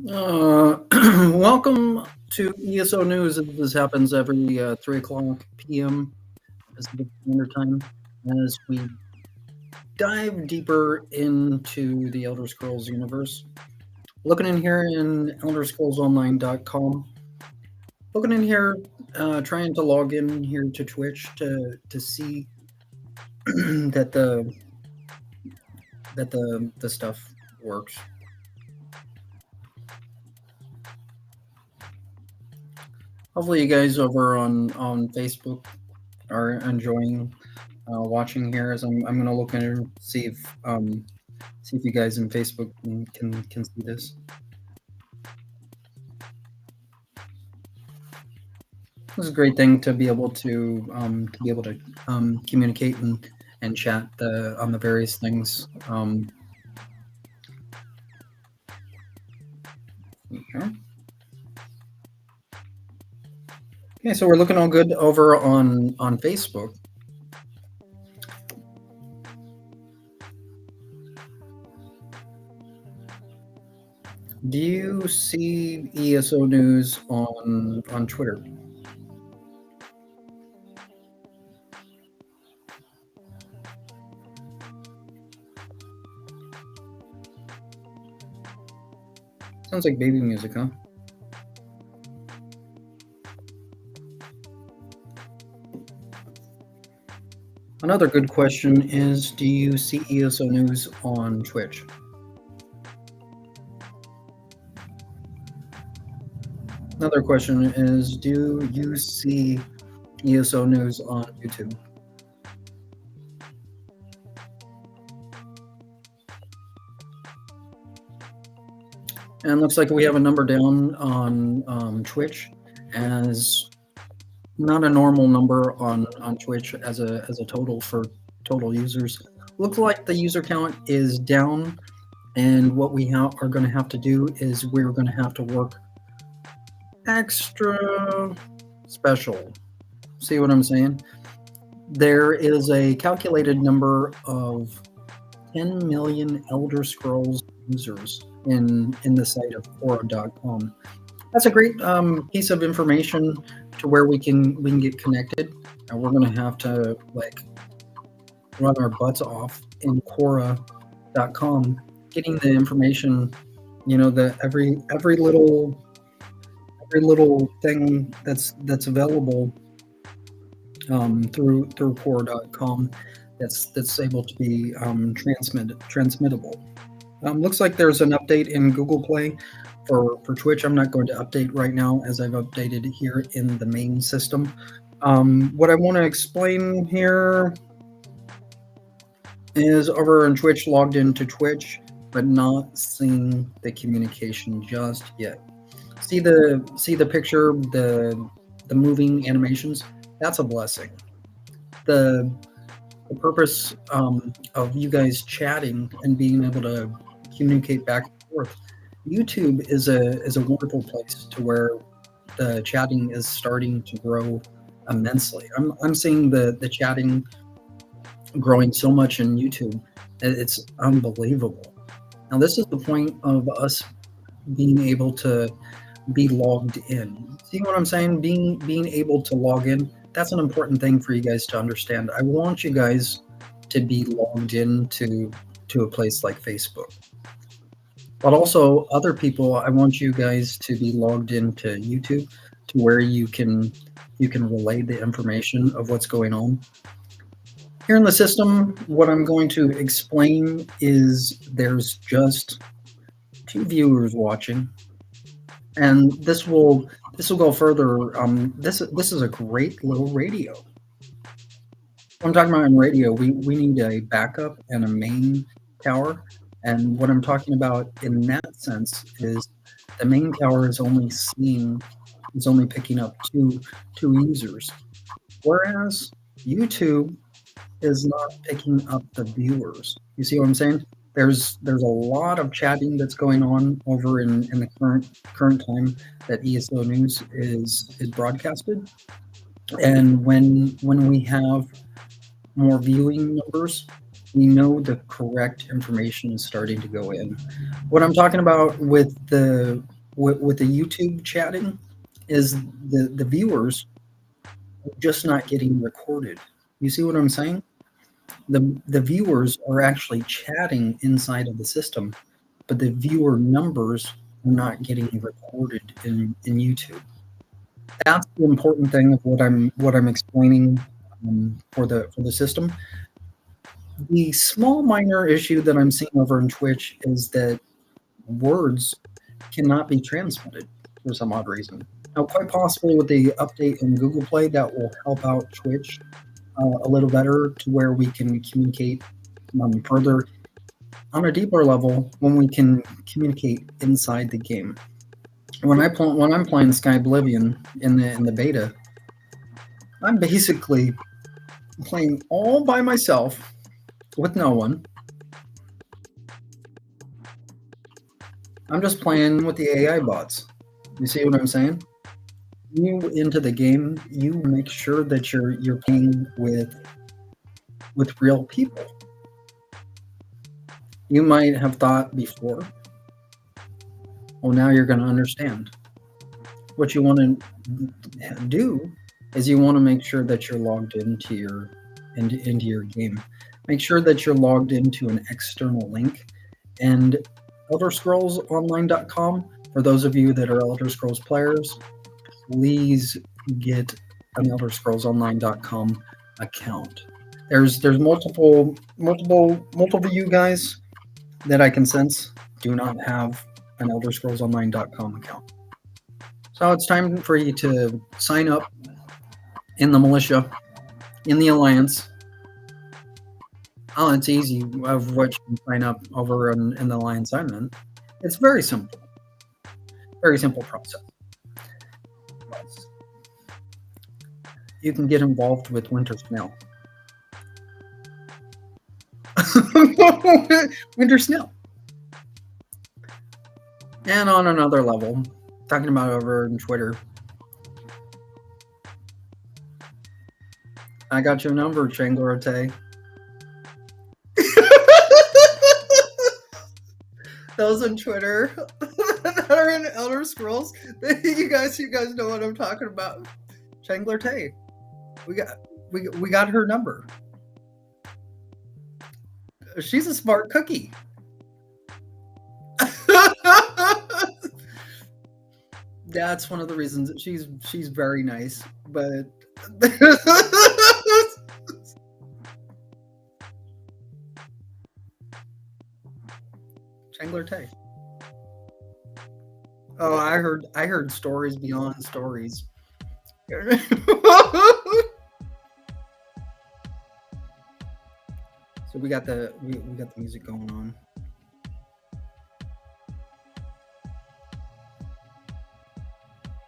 Welcome to ESO News. This happens every 3 o'clock p.m. Pacific Standard Time as we dive deeper into the Elder Scrolls universe. Looking in here in elderscrollsonline.com. Looking in here, trying to log in here to Twitch to see that the stuff works. Hopefully, you guys over on Facebook are enjoying watching here. As I'm gonna look in and see if you guys in Facebook can see this. This is a great thing to be able to communicate and chat on the various things. Here. Okay, so we're looking all good over on Facebook. Do you see ESO News on Twitter? Sounds like baby music, huh? Another good question is, do you see ESO News on Twitch? Another question is, do you see ESO News on YouTube? And looks like we have a number down on Twitch as not a normal number on Twitch as a total for total users. Looks like the user count is down, and what we are going to have to do is we're going to have to work extra special. See what I'm saying? There is a calculated number of 10 million Elder Scrolls users in the site of Quora.com. That's a great piece of information to where we can get connected. And we're going to have to run our butts off in Quora.com, getting the information. The every little thing that's available through Quora.com that's able to be transmittable. Looks like there's an update in Google Play for Twitch. I'm not going to update right now as I've updated here in the main system. What I want to explain here is over on Twitch, logged into Twitch, but not seeing the communication just yet. See the picture, the moving animations. That's a blessing. The purpose of you guys chatting and being able to communicate back and forth. YouTube is a wonderful place to where the chatting is starting to grow immensely. I'm seeing the chatting growing so much in YouTube. It's unbelievable. Now this is the point of us being able to be logged in. See what I'm saying? Being able to log in, that's an important thing for you guys to understand. I want you guys to be logged in to a place like Facebook. But also other people, I want you guys to be logged into YouTube to where you can relay the information of what's going on. Here in the system, what I'm going to explain is there's just 2 viewers watching. And this will go further. This is a great little radio. I'm talking about in radio, we need a backup and a main tower. And what I'm talking about in that sense is the main tower is only picking up two users, whereas YouTube is not picking up the viewers. You see what I'm saying? There's a lot of chatting that's going on over in the current time that ESO News is broadcasted, and when we have more viewing numbers, we know the correct information is starting to go in. What I'm talking about with the YouTube chatting is the viewers are just not getting recorded. You see what I'm saying? The viewers are actually chatting inside of the system, but the viewer numbers are not getting recorded in YouTube. That's the important thing of what I'm explaining for the system. The small minor issue that I'm seeing over in Twitch is that words cannot be transmitted for some odd reason. Now, quite possibly with the update in Google Play, that will help out Twitch a little better to where we can communicate further on a deeper level when we can communicate inside the game. When I'm playing Sky Oblivion in the beta, I'm basically playing all by myself with no one. I'm just playing with the AI bots. You see what I'm saying? You into the game, you make sure that you're playing with real people. You might have thought before, well, now you're going to understand. What you want to do is you want to make sure that you're logged into your game. Make sure that you're logged into an external link. And ElderScrollsOnline.com, for those of you that are Elder Scrolls players, please get an ElderScrollsOnline.com account. There's multiple of you guys that I can sense do not have an ElderScrollsOnline.com account. So it's time for you to sign up in the militia, in the alliance. Oh, it's easy of what you can sign up over in the alliance I'm in. It's very simple. Very simple process. You can get involved with Winter Snail. Winter Snail. And on another level, talking about over on Twitter, I got your number, Changlorate. Those on Twitter that are in Elder Scrolls, you guys know what I'm talking about. Changlorate. We got her number. She's a smart cookie. That's one of the reasons that she's very nice, but Changlorate. Oh, I heard stories beyond stories. So we got the music going on.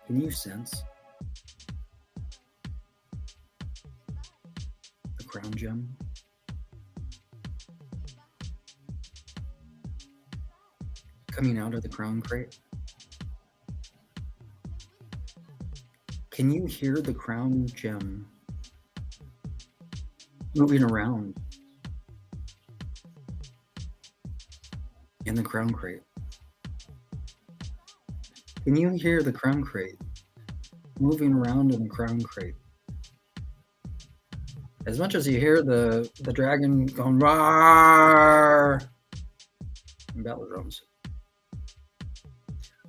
Can you sense the crown gem? Coming out of the crown crate? Can you hear the crown gem moving around in the crown crate? Can you hear the crown crate moving around in the crown crate? As much as you hear the dragon going roar and battle drums.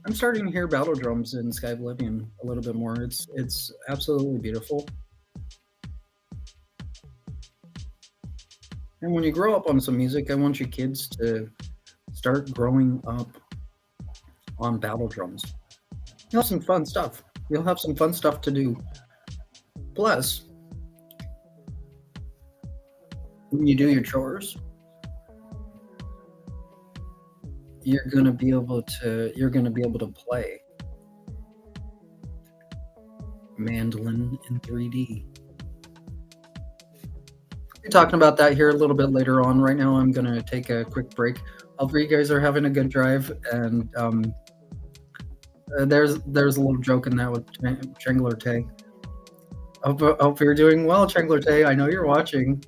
I'm starting to hear battle drums in Sky Oblivion a little bit more. It's absolutely beautiful. And when you grow up on some music, I want you kids to start growing up on battle drums. You'll have some fun stuff. You'll have some fun stuff to do. Plus, when you do your chores, you're gonna be able to play mandolin in 3D. We're talking about that here a little bit later on. Right now, I'm gonna take a quick break. Hopefully, you guys are having a good drive, and there's a little joke in that with Changlorate. Hope you're doing well, Changlorate. I know you're watching.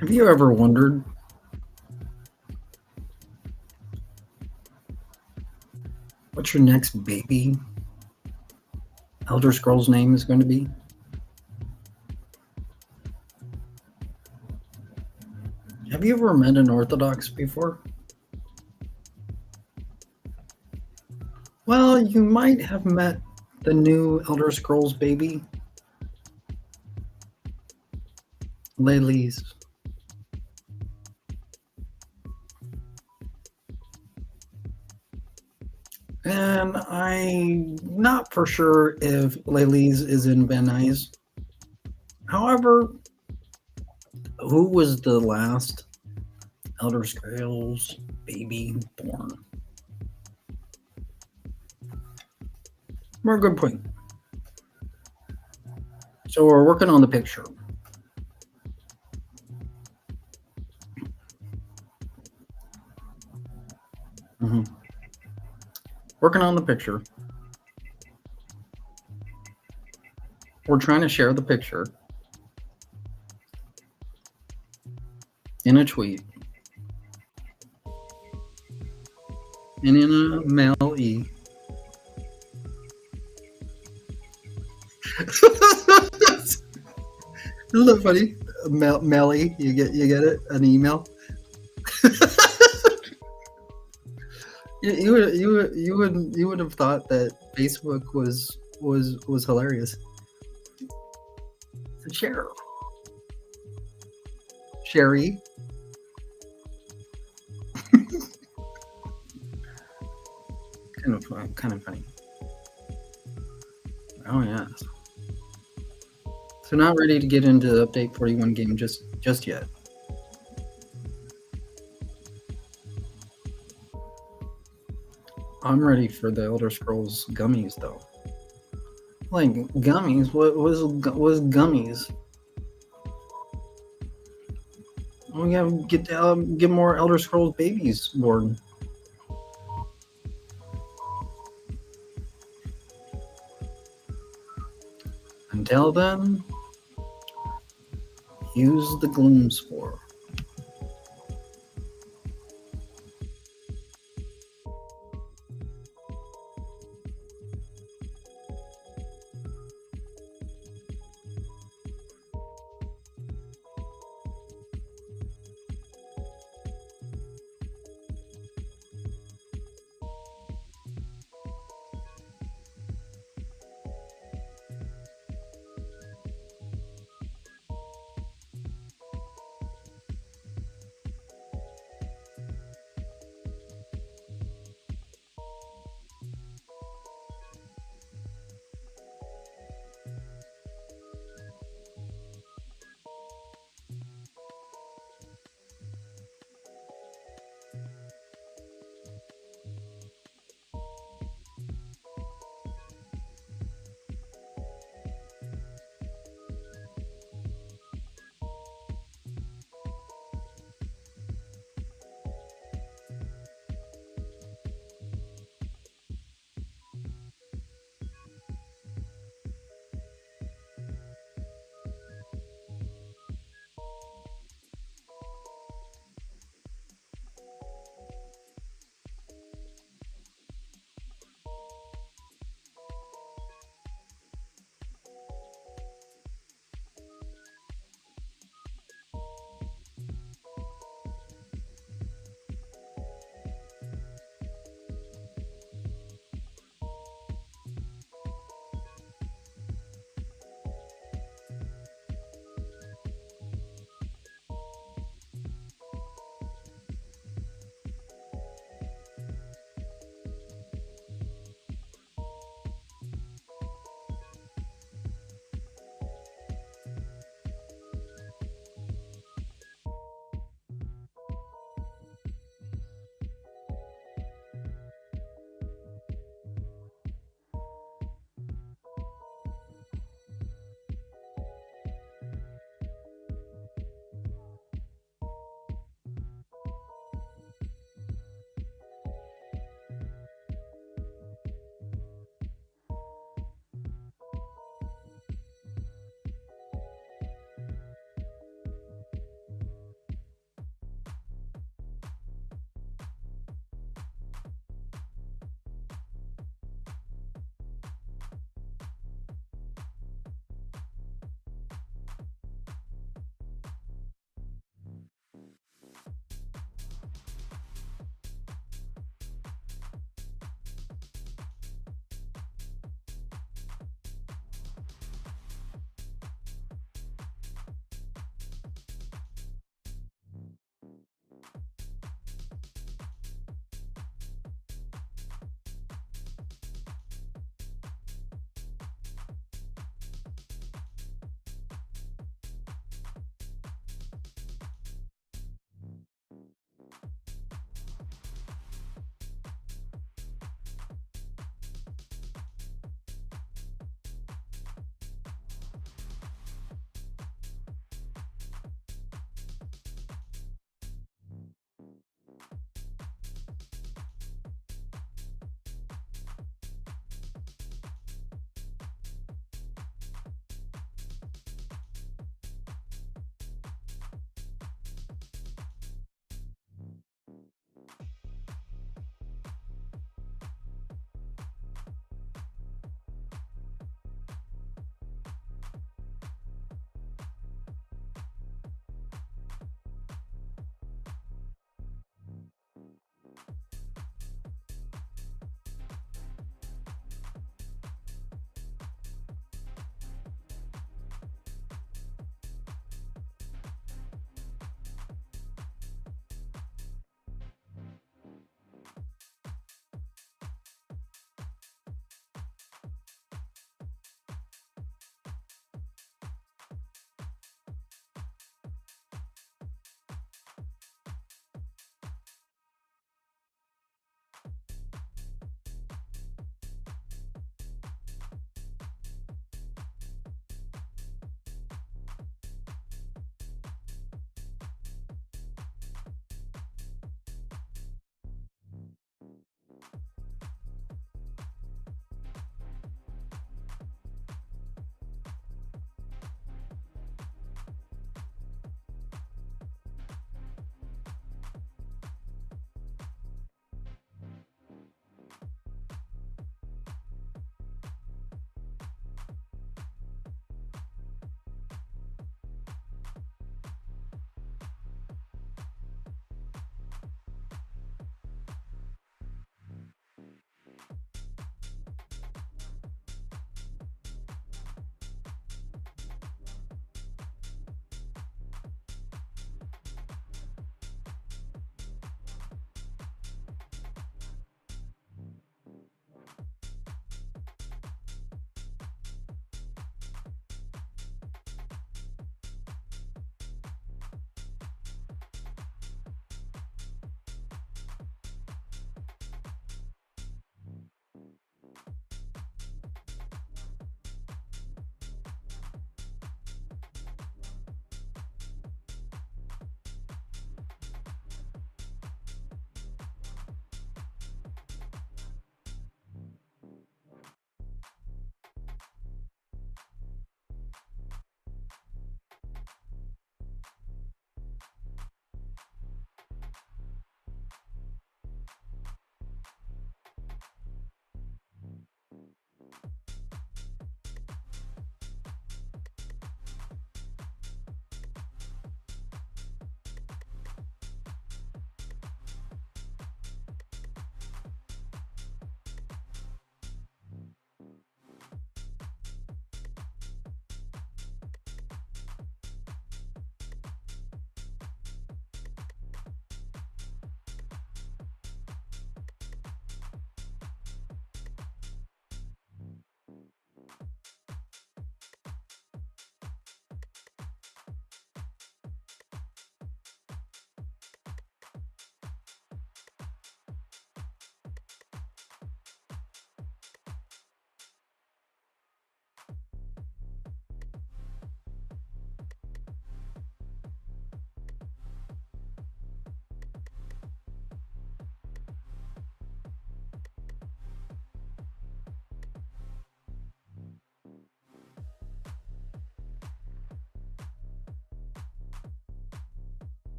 Have you ever wondered what your next baby Elder Scrolls name is going to be? Have you ever met an Orthodox before? Well, you might have met the new Elder Scrolls baby, Lely's. And I'm not for sure if Lely's is in Van Nuys. However, who was the last Elder Scrolls baby born? More good point. So we're working on the picture. Working on the picture. We're trying to share the picture in a tweet and in a mail e. Isn't that funny? Mail e, you get it? An email. You would have thought that Facebook was hilarious. Share. Sherry. Kind of funny. Oh yes. So not ready to get into the update 41 game just yet. I'm ready for the Elder Scrolls gummies though. Like gummies? What was gummies? We gotta get more Elder Scrolls babies born. Until then, use the Gloom Spore.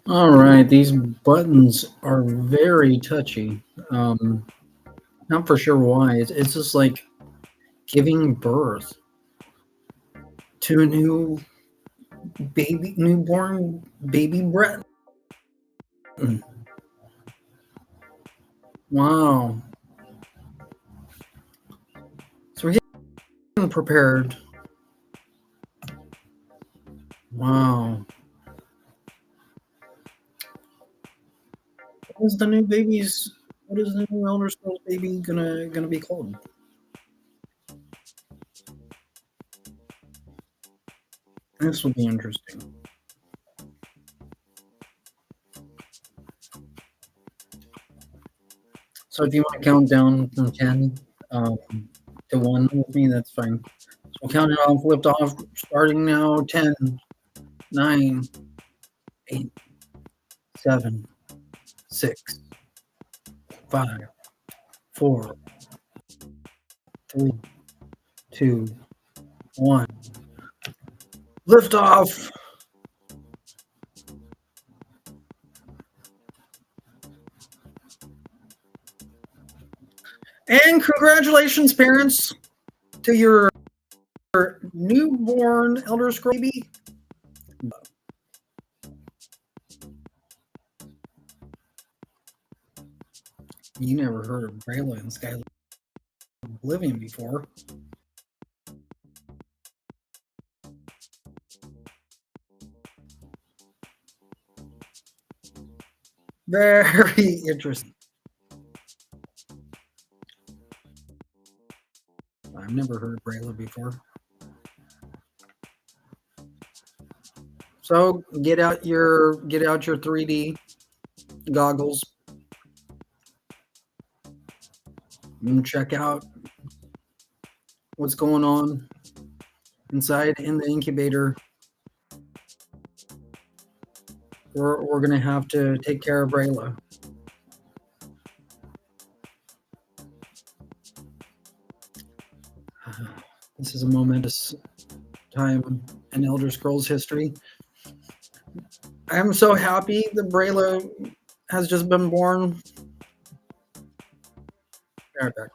All right, these buttons are very touchy. Um, Not for sure why. It's just like giving birth to a newborn baby breath. Wow. So we're getting prepared. Wow. What is the new baby's? What is the new Elder Scrolls baby gonna be called? This will be interesting. So if you want to count down from 10 to 1 with me, that's fine. So we'll count it off, lift off, starting now. 10, 9, 8, 7, 6, 5, 4, 3, 2, 1. Lift off. And congratulations, parents, to your newborn Elder Scrolls baby. You never heard of Braille and Skylar Oblivion before. Very interesting. I've never heard Braille before. So get out your 3D goggles and check out what's going on inside in the incubator. We're gonna have to take care of Braille. This is a momentous time in Elder Scrolls history. I'm so happy that Braille has just been born. Be right back.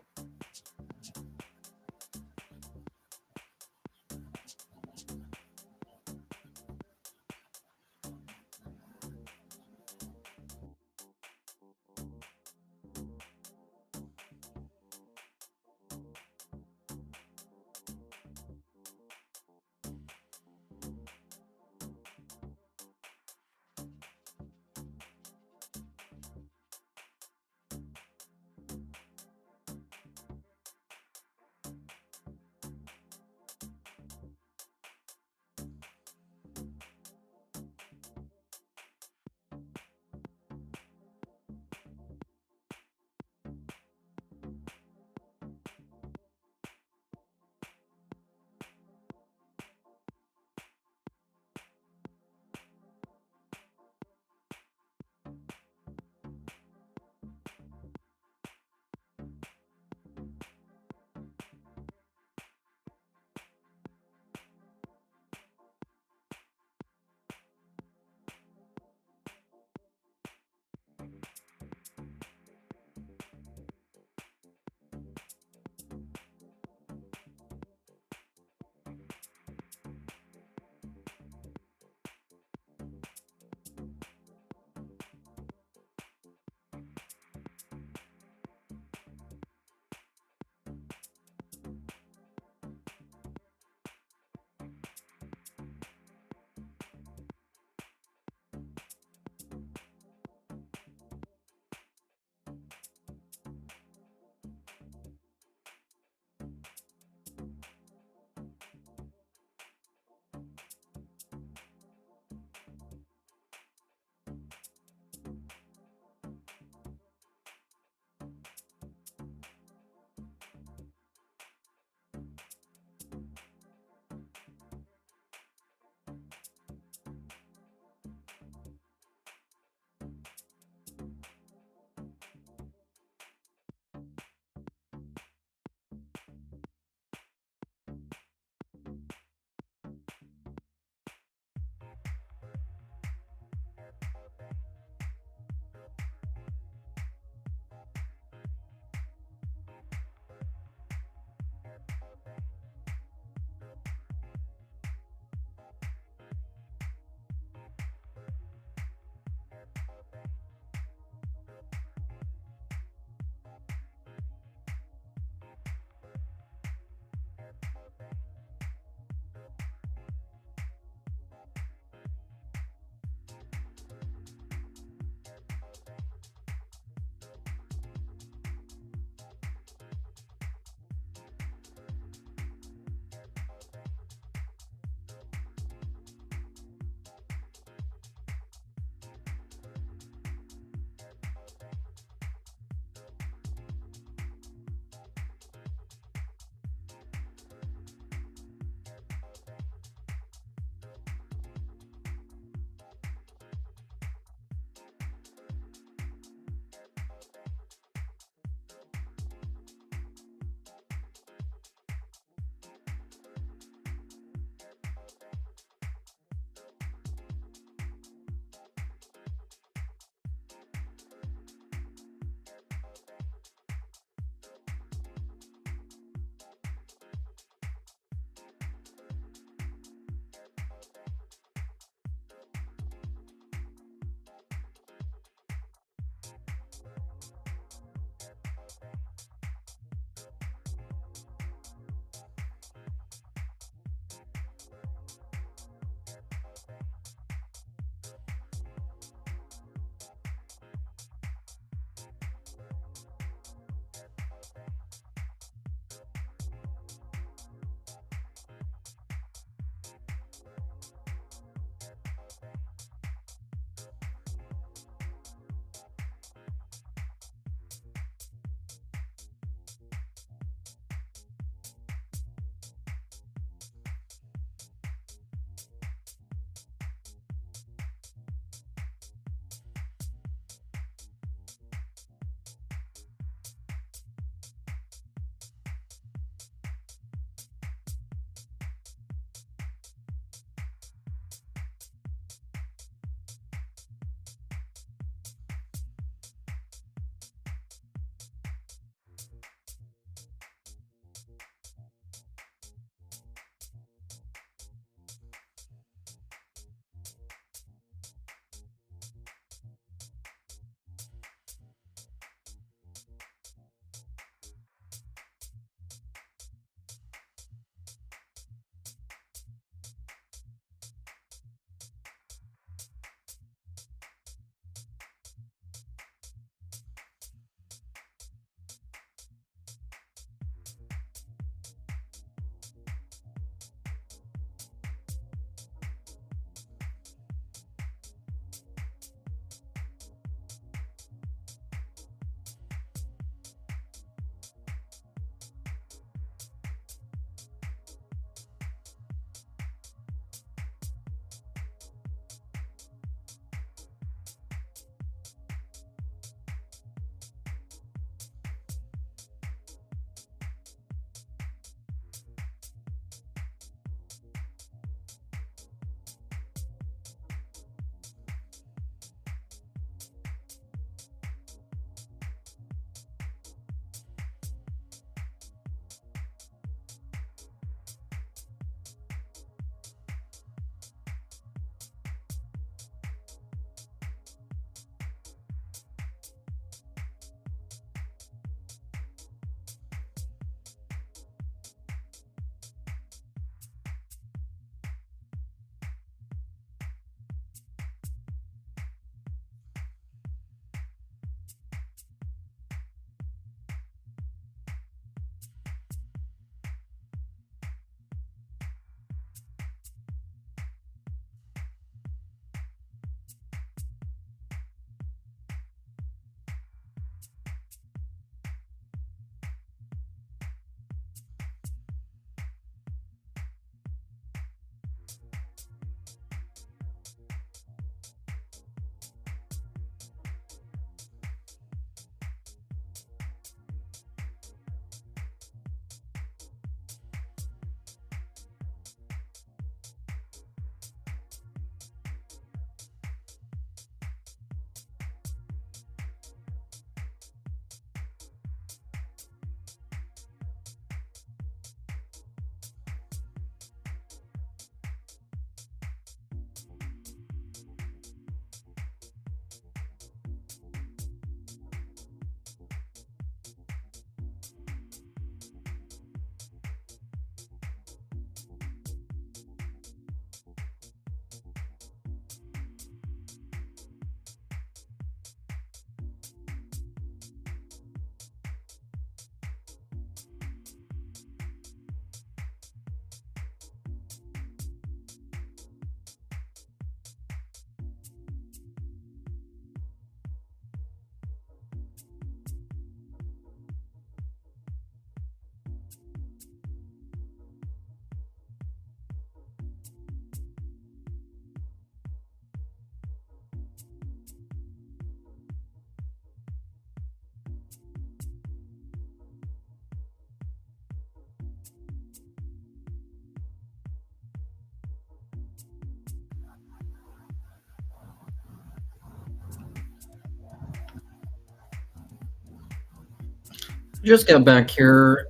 Just got back here.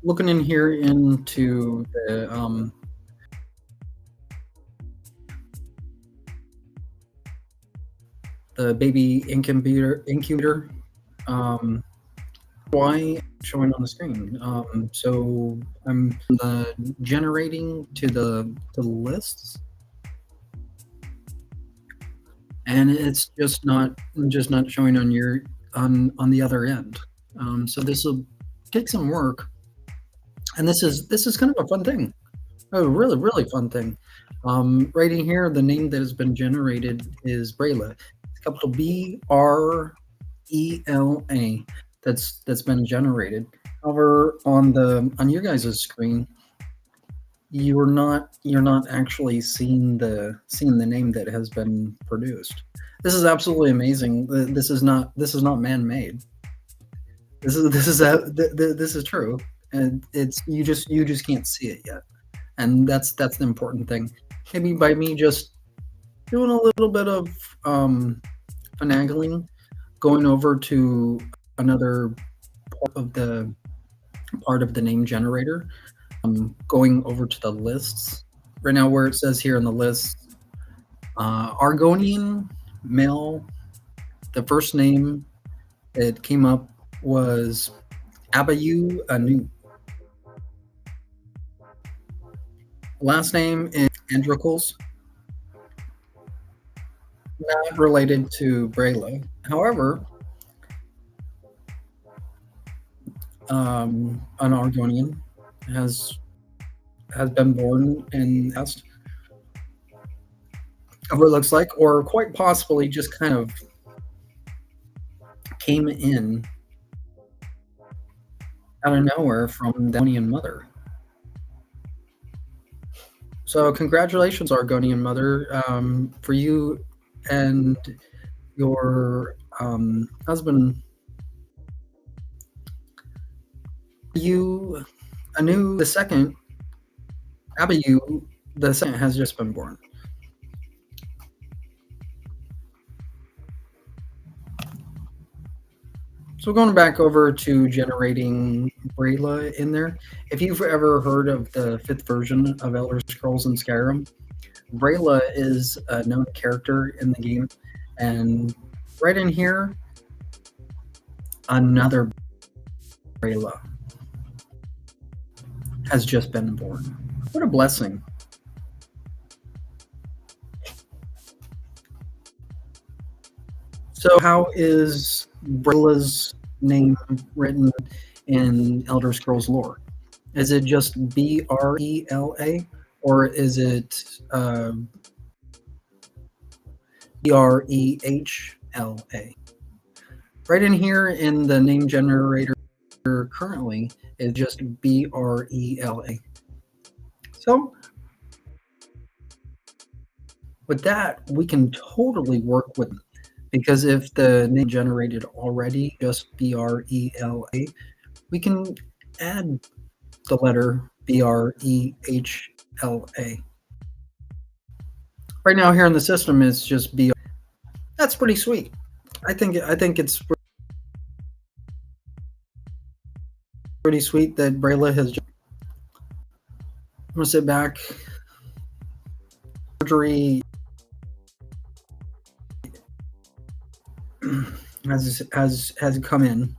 Looking in here into the baby incubator. Um, why showing on the screen? So I'm generating to the lists, and it's just not showing on your on the other end. So this will take some work, and this is kind of a fun thing. A really really fun thing. Right in here, the name that has been generated is Brayla. It's capital BRELA. That's been generated. However, on your guys' screen, you're not actually seeing the name that has been produced. This is absolutely amazing. This is not man-made. This is true, and it's you just can't see it yet, and that's the important thing. Maybe by me just doing a little bit of um, finagling, going over to another part of the name generator, going over to the lists right now where it says here in the list, Argonian male. The first name it came up was Abayu Anu. Last name is Androcles, not related to Brayla. However, an Argonian has has been born in the past of what it looks like, or quite possibly just kind of came in out of nowhere from the Argonian mother. So congratulations, Argonian mother, for you and your husband. You, Anu the second, Abayu the second has just been born. So going back over to generating Brayla in there, if you've ever heard of the fifth version of Elder Scrolls in Skyrim, Brayla is a known character in the game, and right in here, another Brayla has just been born. What a blessing! So, how is Brayla's name written in Elder Scrolls lore? Is it just Brela, or is it Brehla? Right in here in the name generator currently is just Brela. So with that, we can totally work with it, because if the name generated already just Brela, we can add the letter Brehla. Right now here in the system it's just B. That's pretty sweet. I think it's pretty sweet that Brayla has just, I'm gonna sit back. Surgery has come in.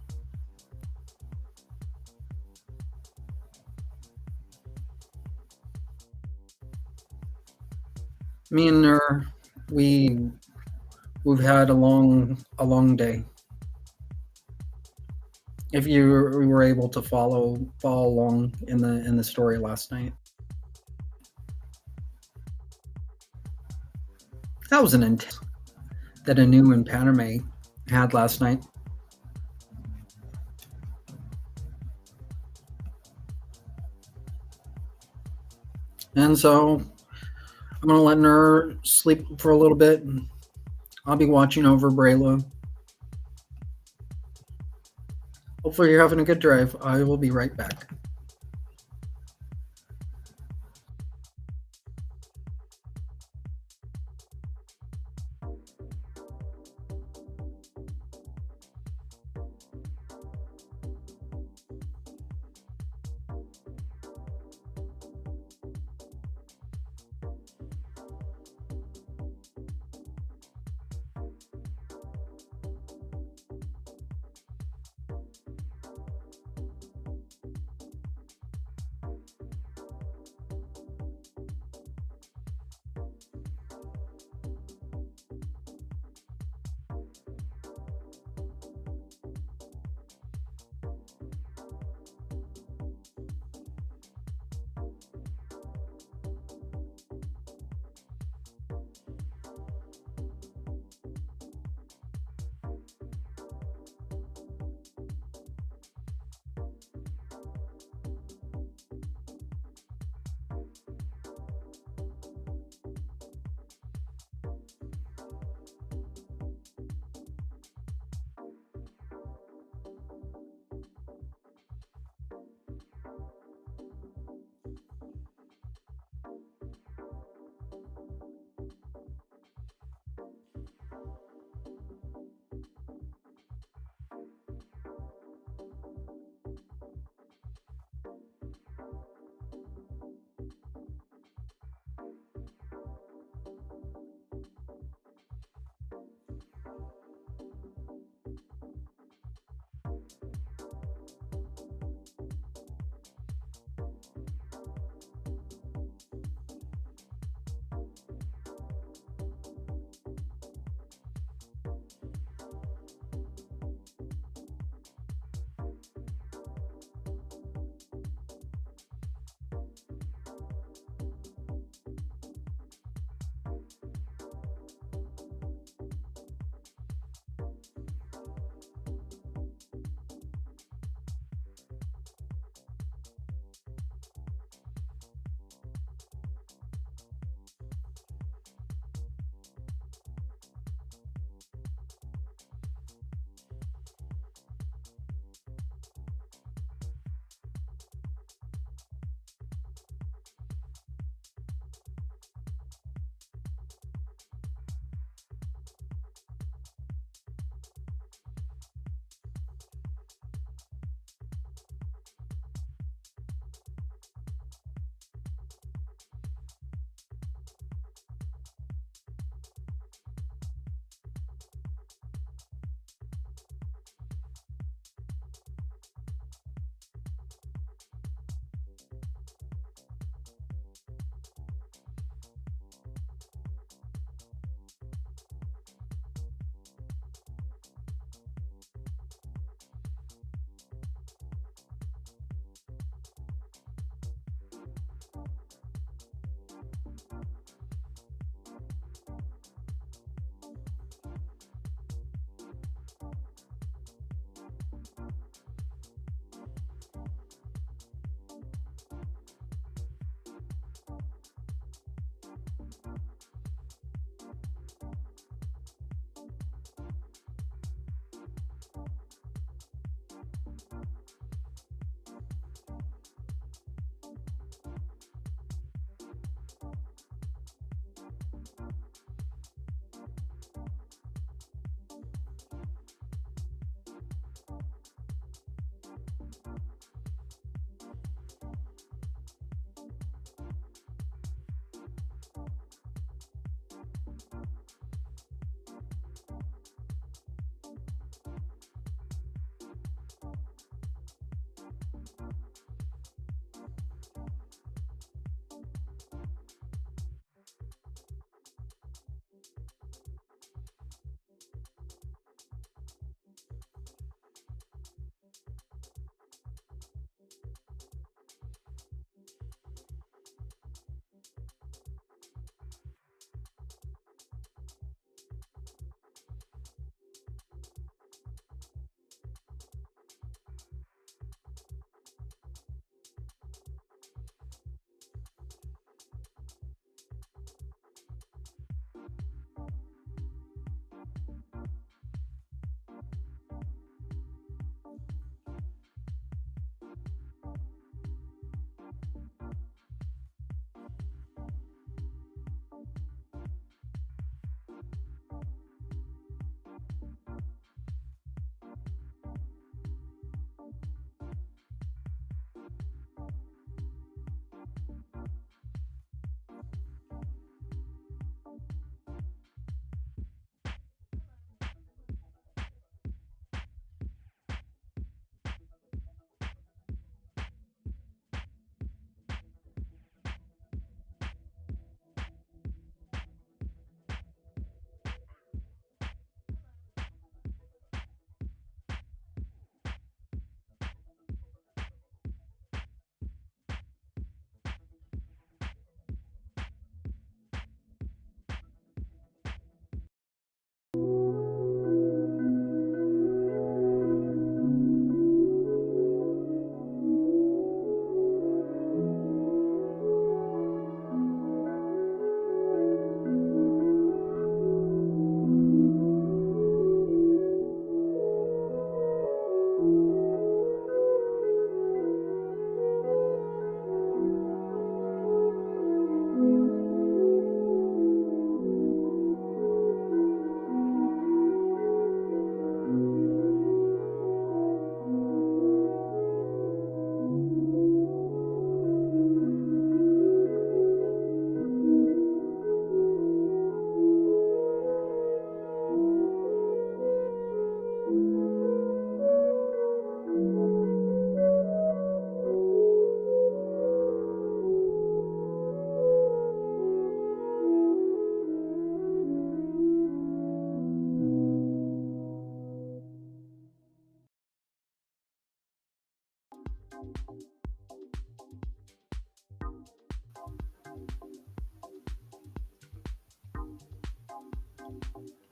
Me and her, we've had a long day. If you were able to follow along in the story last night, that was an intense that Anu and Paname had last night. And so I'm gonna let her sleep for a little bit. And I'll be watching over Brayla. Hopefully you're having a good drive. I will be right back.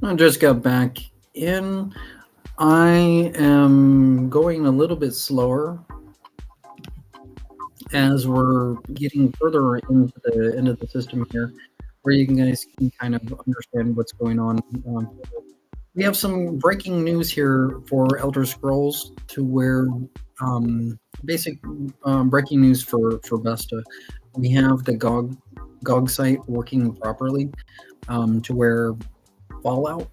I just got back in. I am going a little bit slower as we're getting further into the system here, where you guys can kind of understand what's going on. We have some breaking news here for Elder Scrolls, to where basic breaking news for Vesta. We have the GOG site working properly, to where Fallout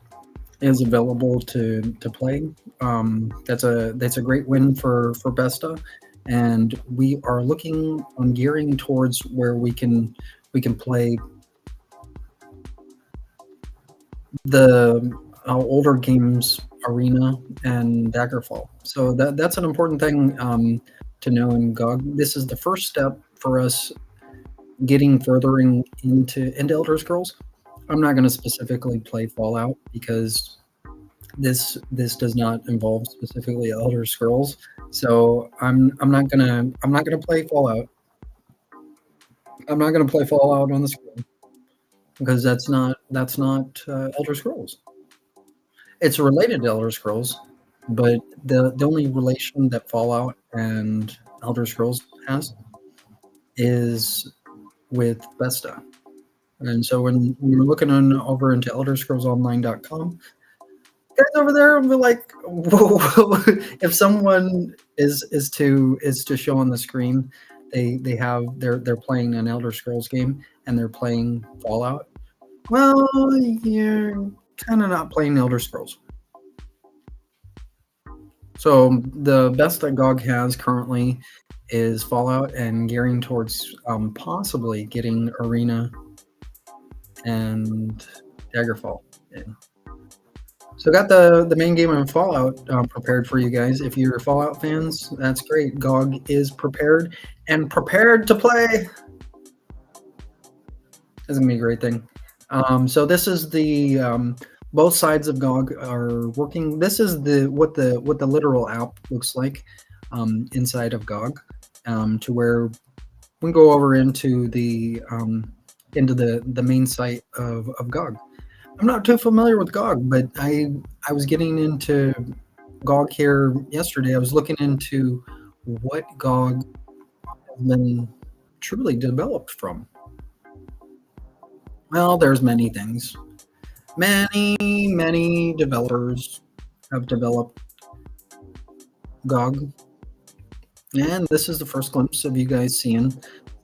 is available to play. That's a great win for Vesta, and we are looking on gearing towards where we can play the older games, Arena and Daggerfall. So that's an important thing to know in GOG. This is the first step for us getting further into Elder Scrolls. I'm not going to specifically play Fallout because this does not involve specifically Elder Scrolls. So I'm not gonna play Fallout. I'm not gonna play Fallout on the screen because that's not Elder Scrolls. It's related to Elder Scrolls, but the only relation that Fallout and Elder Scrolls has is with Vesta. And so when you're looking over into ElderScrollsOnline.com, guys over there will be like, whoa, if someone is to show on the screen, they're playing an Elder Scrolls game and they're playing Fallout. Well, you're kind of not playing Elder Scrolls. So the best that GOG has currently is Fallout, and gearing towards possibly getting Arena and Daggerfall in. So got the main game of Fallout prepared for you guys. If you're Fallout fans, that's great. GOG is prepared and prepared to play. That's gonna be a great thing. So this is the both sides of GOG are working. This is what the literal app looks like inside of GOG, to where we can go over into the main site of GOG. I'm not too familiar with GOG, but I was getting into GOG here yesterday. I was looking into what GOG has been truly developed from. Well, there's many things. Many developers have developed GOG, and this is the first glimpse of you guys seeing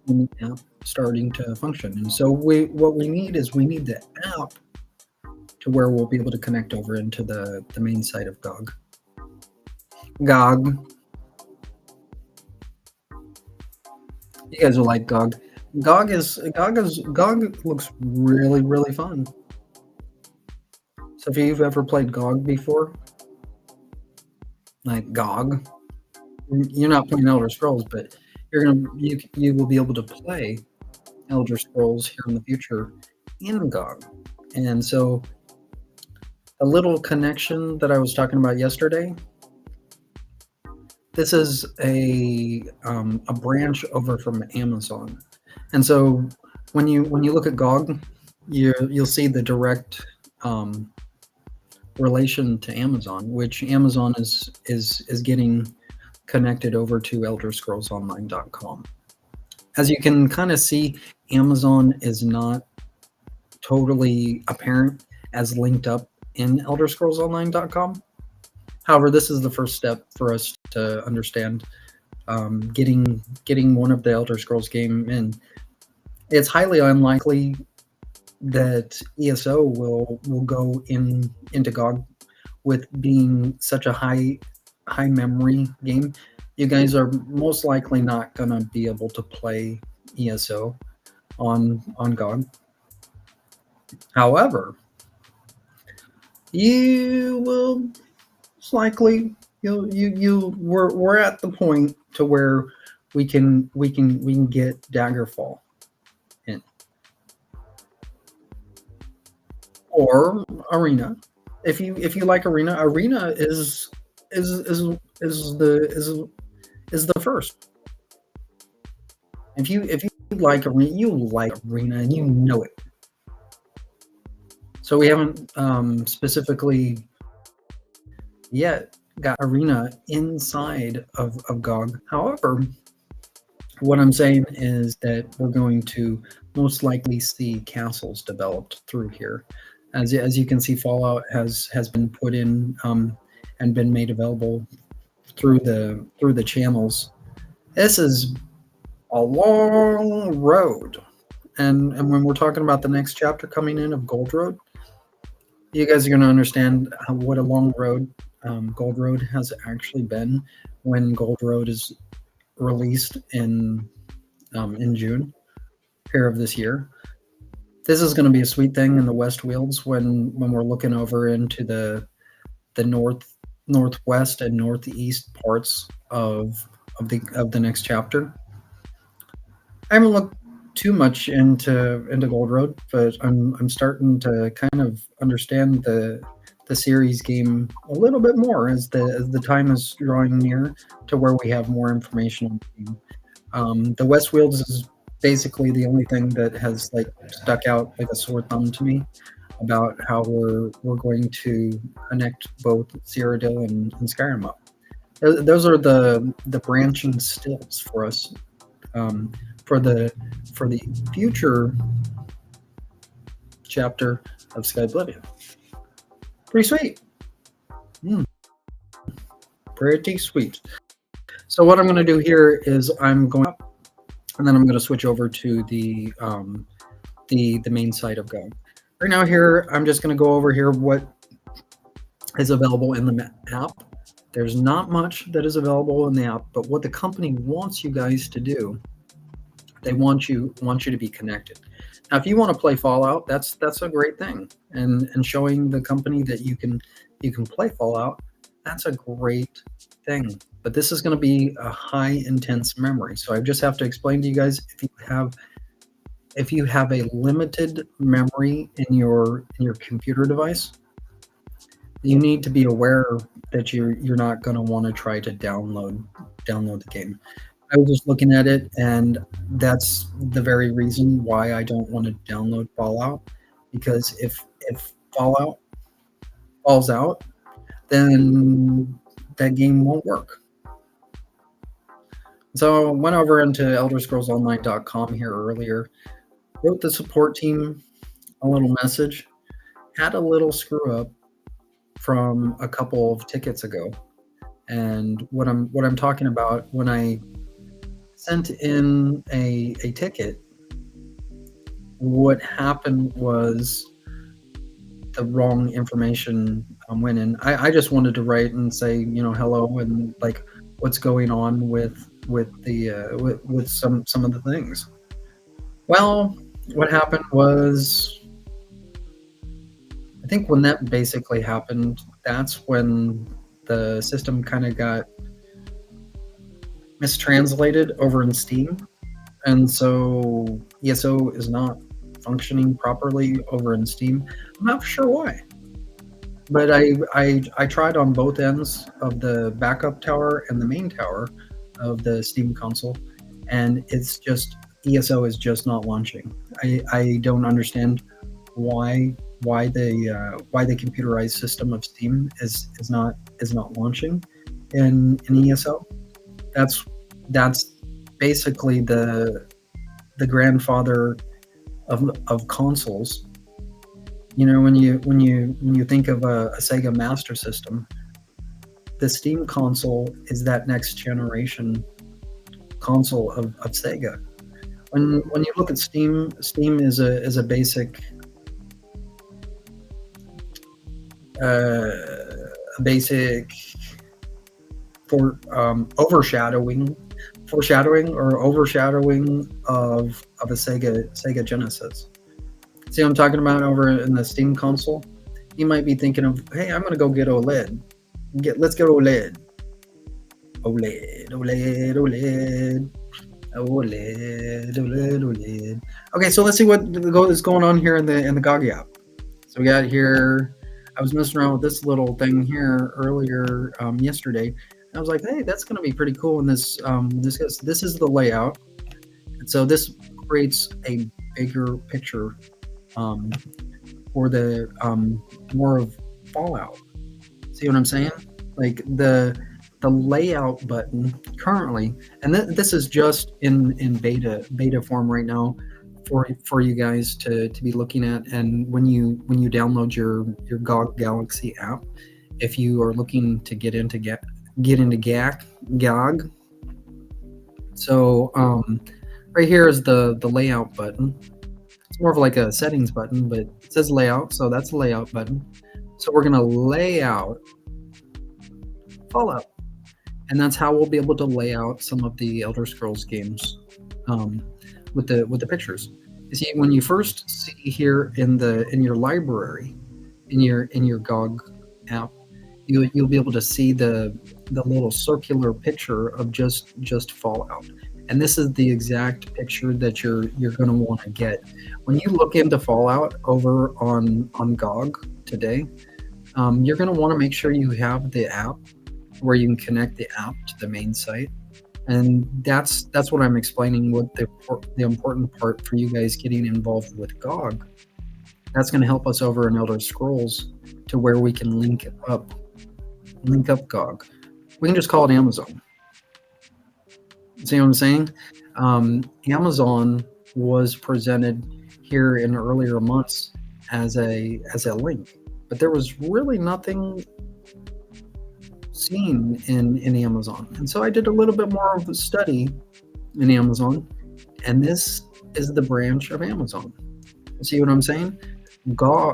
the app starting to function. And so what we need is the app to where we'll be able to connect over into the main site of GOG. GOG. You guys will like GOG. GOG looks really fun. So if you've ever played GOG before, like GOG, you're not playing Elder Scrolls, but you will be able to play Elder Scrolls here in the future in GOG. And so a little connection that I was talking about yesterday. This is a branch over from Amazon, and so when you look at GOG, you'll see the direct relation to Amazon, which Amazon is getting connected over to ElderScrollsOnline.com. As you can kind of see, Amazon is not totally apparent as linked up in ElderScrollsOnline.com. However, this is the first step for us to understand getting one of the Elder Scrolls game in. It's highly unlikely that ESO will go into GOG with being such a high memory game. You guys are most likely not gonna be able to play ESO on GOG. However, you will likely we're at the point to where we can get Daggerfall in, or Arena. If you like Arena is the first. If you like Arena, you like Arena and you know it. So we haven't specifically yet got arena inside of GOG. However, what I'm saying is that we're going to most likely see castles developed through here. As you can see, Fallout has been put in and been made available through the channels. This is a long road, and when we're talking about the next chapter coming in of Gold Road, you guys are going to understand what a long road Gold Road has actually been when Gold Road is released in June here of this year. This is going to be a sweet thing in the West Wields when we're looking over into the northwest and northeast parts of the next chapter. I haven't looked too much into Gold Road, but I'm starting to kind of understand the series game a little bit more as the time is drawing near to where we have more information on the game. The West Wields is basically the only thing that has like stuck out like a sore thumb to me about how we're going to connect both Cyrodiil and Skyrim up. Those are the branching stills for us for the future chapter of Sky Oblivion. Pretty sweet. Pretty sweet. So what I'm going to do here is I'm going up, and then I'm going to switch over to the main site of Go. Right now here, I'm just going to go over here what is available in the app. There's not much that is available in the app, but what the company wants you guys to do, they want you to be connected. Now, if you want to play Fallout, that's a great thing, and showing the company that you can play Fallout, that's a great thing. But this is going to be a high intense memory, so I just have to explain to you guys, if you have a limited memory in your computer device, you need to be aware that you're not going to want to try to download the game. I was just looking at it, and that's the very reason why I don't want to download Fallout, because if Fallout falls out, then that game won't work. So I went over into ElderScrollsOnline.com here earlier, wrote the support team a little message, had a little screw up from a couple of tickets ago, and what I'm talking about, when I sent in a ticket, what happened was the wrong information went in. I just wanted to write and say, hello, and like what's going on with some of the things. Well, what happened was, I think when that basically happened, that's when the system kind of got mistranslated over in Steam, and so ESO is not functioning properly over in Steam. I'm not sure why, but I tried on both ends of the backup tower and the main tower of the Steam console, and it's just, ESO is just not launching. I don't understand why the computerized system of Steam is not launching in ESO. That's basically the grandfather of consoles. When you think of a Sega Master System, the Steam console is that next generation console of Sega. When you look at Steam is a basic for overshadowing of a Sega Genesis. See what I'm talking about over in the Steam console? You might be thinking of, hey, I'm gonna go get OLED. Let's get OLED. OLED. Okay, so let's see what is going on here in the GOG app. So we got here, I was messing around with this little thing here earlier yesterday. I was like, hey, that's going to be pretty cool. And this is the layout. And so this creates a bigger picture or the more of Fallout. See what I'm saying? Like the layout button currently, and this is just in beta form right now for you guys to be looking at. And when you download your GOG Galaxy app, if you are looking to get into GOG, so right here is the layout button. It's more of like a settings button, but it says layout, so that's the layout button. So we're gonna lay out Fallout, and that's how we'll be able to lay out some of the Elder Scrolls games with the pictures. You see, when you first see here in your library, in your GOG app, you'll be able to see the little circular picture of just Fallout. And this is the exact picture that you're going to want to get when you look into Fallout over on GOG today. You're going to want to make sure you have the app where you can connect the app to the main site, and that's what I'm explaining. What the important part for you guys getting involved with GOG. That's going to help us over in Elder Scrolls to where we can link up GOG. We can just call it Amazon. See what I'm saying? Amazon was presented here in earlier months as a link, but there was really nothing seen in Amazon. And so I did a little bit more of a study in Amazon, and this is the branch of Amazon. See what I'm saying?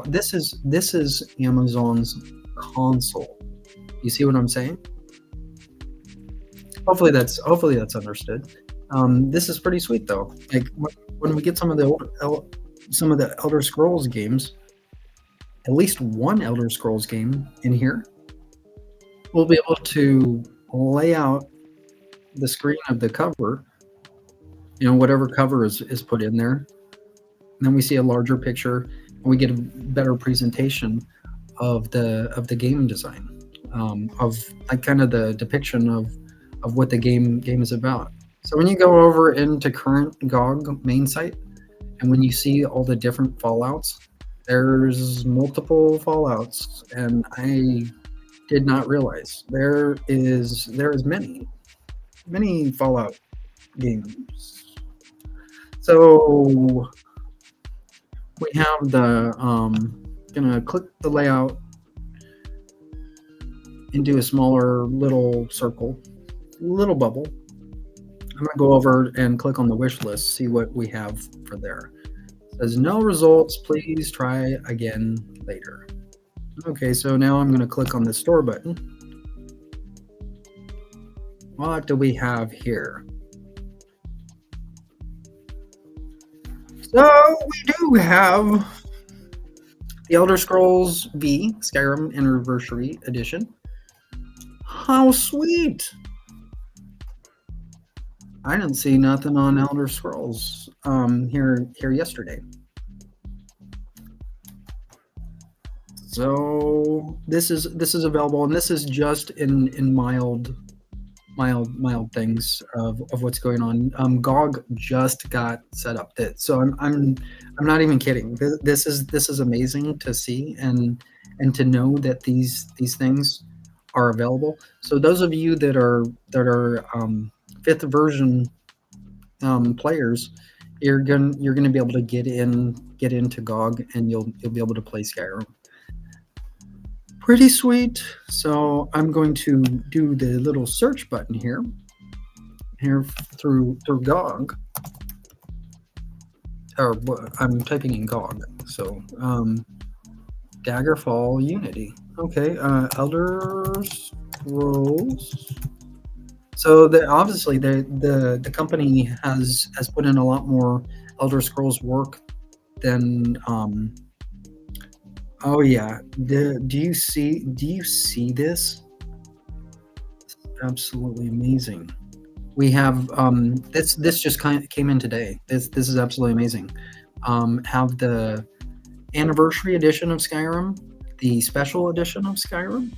This is Amazon's console. You see what I'm saying? Hopefully that's understood. This is pretty sweet though. Like when we get some of the Elder Scrolls games, at least one Elder Scrolls game in here, we'll be able to lay out the screen of the cover, whatever cover is put in there. And then we see a larger picture, and we get a better presentation of the game design, of like kind of the depiction of what the game is about. So when you go over into current GOG main site, and when you see all the different Fallouts, there's multiple Fallouts, and I did not realize there is many Fallout games. So we have the gonna click the layout into a smaller little circle, little bubble. I'm gonna go over and click on the wish list, see what we have for there. It says no results, please try again later. Okay, so now I'm going to click on the store button. What do we have here? So we do have the Elder Scrolls V Skyrim Anniversary Edition. How sweet! I didn't see nothing on Elder Scrolls here yesterday. So this is available, and this is just in mild things of what's going on. GOG just got set up. So I'm not even kidding. This is amazing to see and to know that these things are available. So those of you that are fifth version players, you're gonna be able to get into GOG, and you'll be able to play Skyrim. Pretty sweet. So I'm going to do the little search button here through GOG. Or I'm typing in GOG. So Daggerfall Unity. Okay, Elder Scrolls. So obviously the company has put in a lot more Elder Scrolls work than oh yeah. Do you see this? It's absolutely amazing. We have this just came in today. This is absolutely amazing. Have the anniversary edition of Skyrim, the special edition of Skyrim,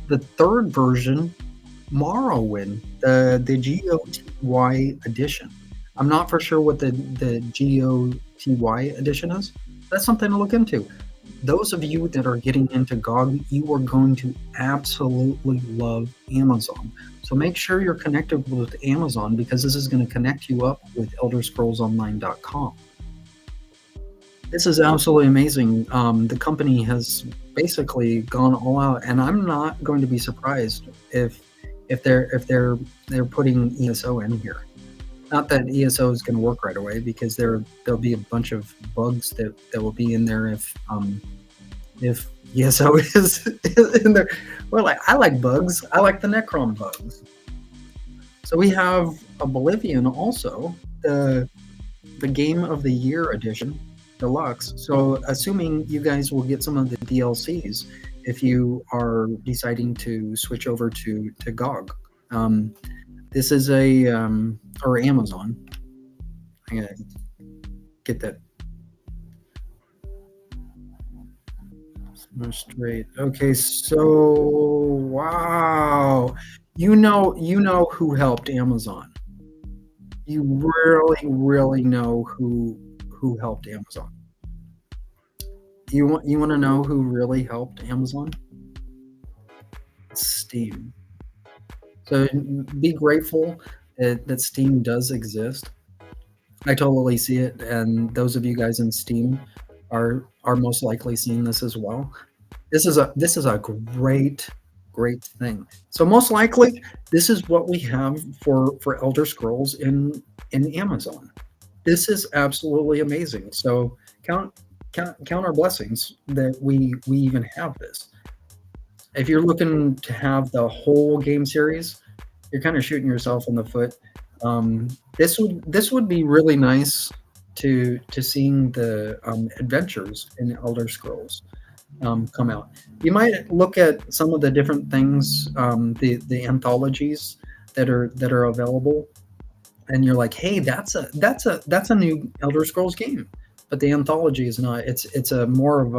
the third version, Morrowind, the GOTY edition. I'm not for sure what the GOTY edition is, That's something to look into. Those of you that are getting into GOG, you are going to absolutely love Amazon. So make sure you're connected with Amazon because this is going to connect you up with ElderScrollsOnline.com. This is absolutely amazing. The company has basically gone all out, and I'm not going to be surprised if they're putting ESO in here. Not that ESO is going to work right away because there'll be a bunch of bugs that will be in there if ESO is in there. Well, I like bugs. I like the Necron bugs. So we have Oblivion also, the Game of the Year edition, deluxe. So assuming you guys will get some of the DLCs if you are deciding to switch over to GOG. This is or Amazon. I gotta get that straight. Okay, so wow, you know who helped Amazon. You really know who helped Amazon. You want to know who really helped Amazon? Steam. So be grateful that Steam does exist. I totally see it, and those of you guys in Steam are most likely seeing this as well. This is a great thing. So most likely this is what we have for Elder Scrolls in Amazon. This is absolutely amazing. So count our blessings that we even have this. If you're looking to have the whole game series, you're kind of shooting yourself in the foot. This would be really nice to seeing the adventures in Elder Scrolls come out. You might look at some of the different things, the anthologies that are available, and you're like, hey, that's a new Elder Scrolls game, but the anthology is not. It's a more of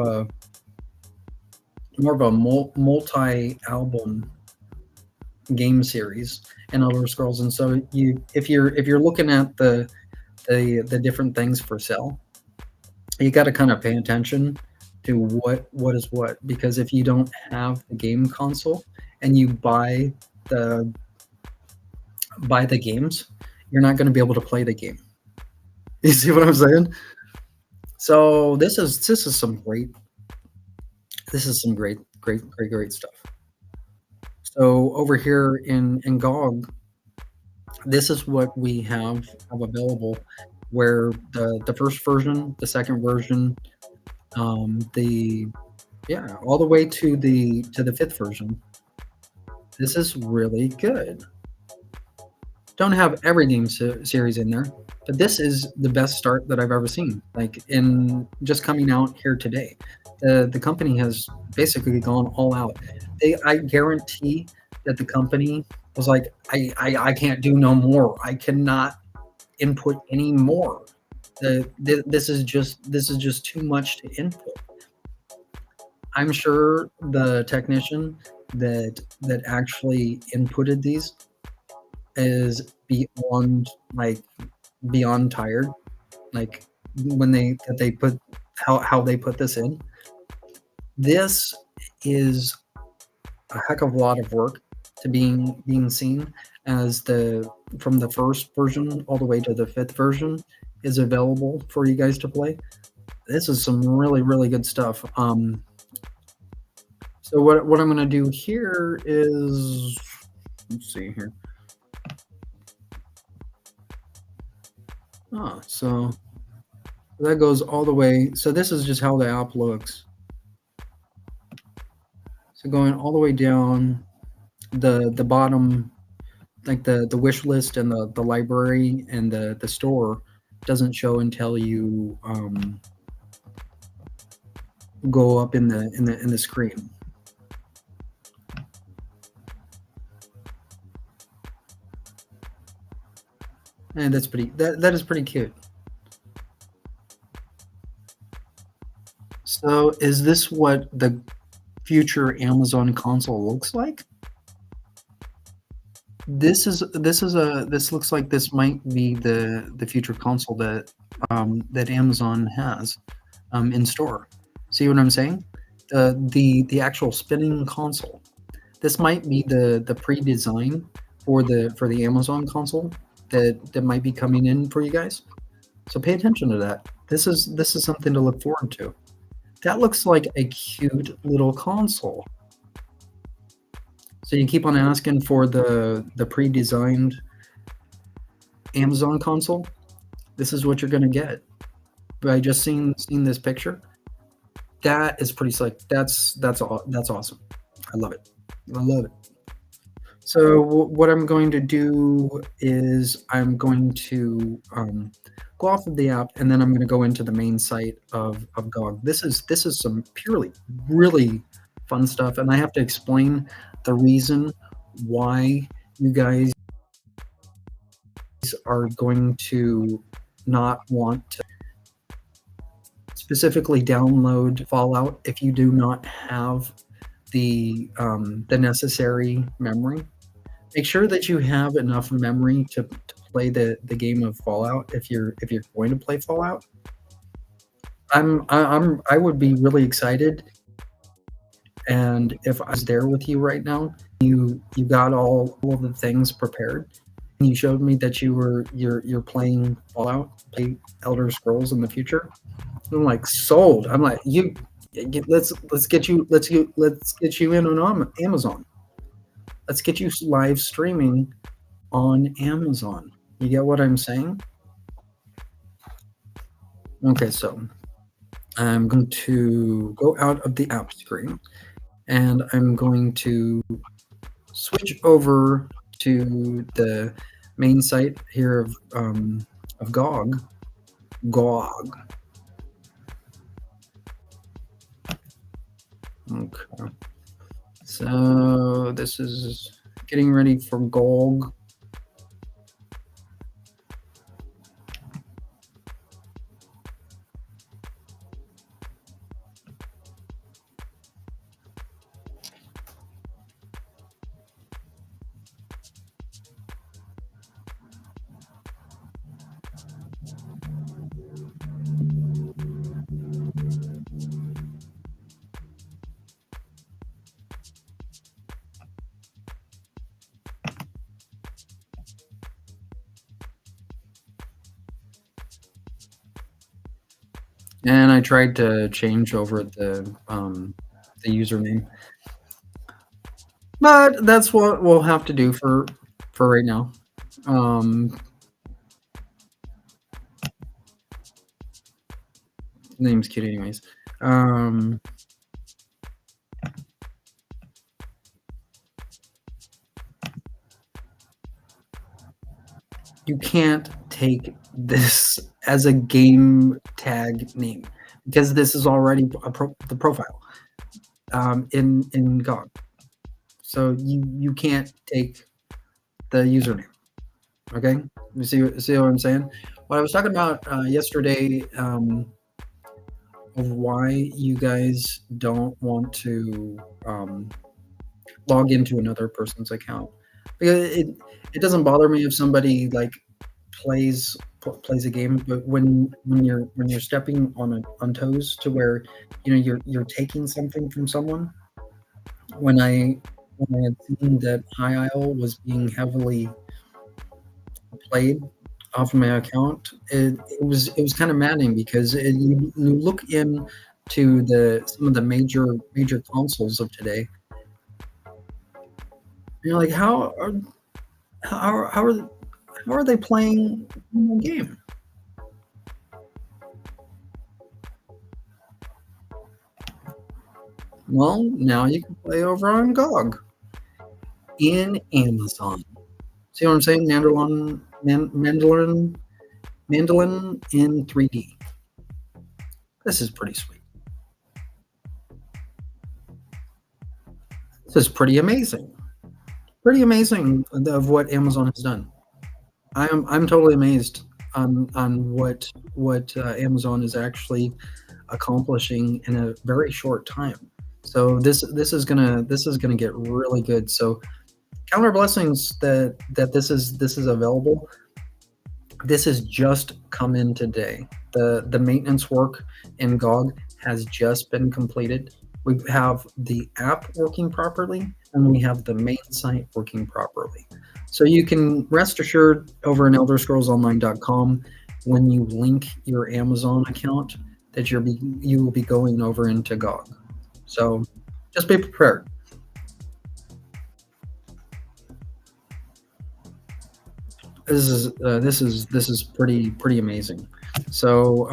a multi-album game series in Elder Scrolls, and so if you're looking at the different things for sale, you got to kind of pay attention to what is what, because if you don't have the game console and you buy the games, you're not going to be able to play the game. You see what I'm saying? So this is some great stuff. So over here in GOG, this is what we have available, where the first version, the second version, all the way to the fifth version. This is really good. Don't have every game series in there, but this is the best start that I've ever seen. Like in just coming out here today, the company has basically gone all out. I guarantee that the company was like, I can't do no more. I cannot input any more. This is just too much to input. I'm sure the technician that actually inputted these is beyond tired. Like when they put how they put this in. This is a heck of a lot of work to being seen, as from the first version all the way to the fifth version is available for you guys to play. This is some really good stuff. So what I'm going to do here is, let's see here. So that goes all the way. So this is just how the app looks. So going all the way down, the bottom, like the wish list and the library and the store doesn't show until you go up in the screen. And that's that is pretty cute. So is this what the future Amazon console looks like? This looks like this might be the future console that Amazon has. in store. See what I'm saying? The actual spinning console. This might be the pre-design for the Amazon console that might be coming in for you guys. So pay attention to that. This is something to look forward to. That looks like a cute little console. So you keep on asking for the pre-designed Amazon console. This is what you're gonna get by just seeing this picture. That is pretty slick. That's awesome. I love it. I love it. So what I'm going to do is I'm going to go off of the app, and then I'm going to go into the main site of GOG. This is some purely really fun stuff, and I have to explain the reason why you guys are going to not want to specifically download Fallout if you do not have the necessary memory. Make sure that you have enough memory to play the game of Fallout if you're going to play Fallout. I would be really excited, and if I was there with you right now, you got all of the things prepared, and you showed me that you're playing Fallout, play Elder Scrolls in the future. I'm like sold. I'm like let's get you let's get you in on Amazon. Let's get you live streaming on Amazon. You get what I'm saying? Okay, so I'm going to go out of the app screen, and I'm going to switch over to the main site here of GOG. GOG. Okay. So this is getting ready for GOG. And I tried to change over the username, but that's what we'll have to do for right now. Name's cute, anyways. You can't take this as a game tag name because this is already the profile in GOG. So you can't take the username. Okay, you see what I'm saying? What I was talking about yesterday of why you guys don't want to log into another person's account, because it doesn't bother me if somebody like plays a game, but when you're stepping on toes to where you're taking something from someone. When I had seen that High Isle was being heavily played off of my account, it was kind of maddening because you look into some of the major consoles of today. You're like, how are they playing the game? Well, now you can play over on GOG in Amazon. See what I'm saying? Mandolin in 3D. This is pretty sweet. This is pretty amazing. Pretty amazing of what Amazon has done. I'm totally amazed on what Amazon is actually accomplishing in a very short time. So this is gonna get really good. So count our blessings that this is available. This has just come in today. The maintenance work in GOG has just been completed. We have the app working properly, and we have the main site working properly. So you can rest assured over in ElderScrollsOnline.com, when you link your Amazon account, that you will be going over into GOG. So just be prepared. This is pretty amazing. So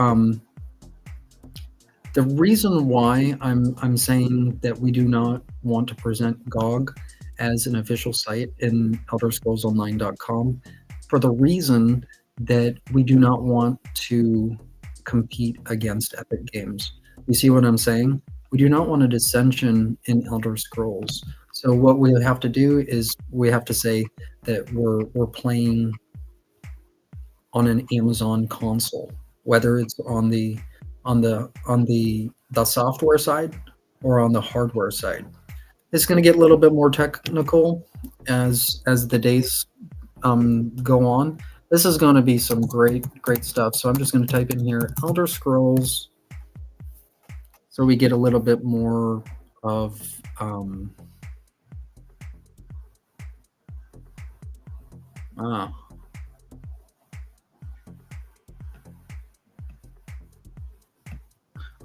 the reason why I'm saying that we do not want to present GOG as an official site in ElderScrollsOnline.com, for the reason that we do not want to compete against Epic Games. You see what I'm saying? We do not want a dissension in Elder Scrolls. So what we have to do is we have to say that we're playing on an Amazon console, whether it's on the software side or on the hardware side. It's going to get a little bit more technical as the days go on. This is going to be some great stuff. So I'm just going to type in here Elder Scrolls, so we get a little bit more of ah.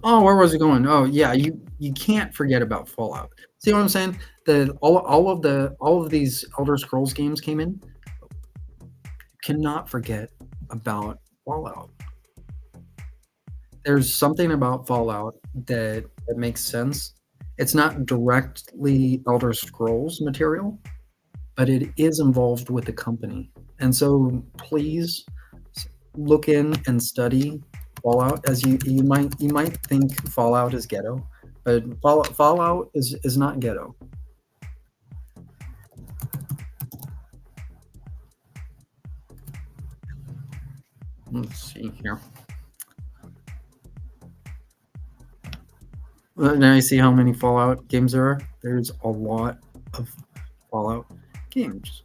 Oh, where was it going? Oh, yeah, you can't forget about Fallout. See what I'm saying? The all of these Elder Scrolls games came in. Cannot forget about Fallout. There's something about Fallout that makes sense. It's not directly Elder Scrolls material, but it is involved with the company. And so please look in and study Fallout, as you might think Fallout is ghetto, but Fallout is not ghetto. Let's see here. Now you see how many Fallout games there are. There's a lot of Fallout games.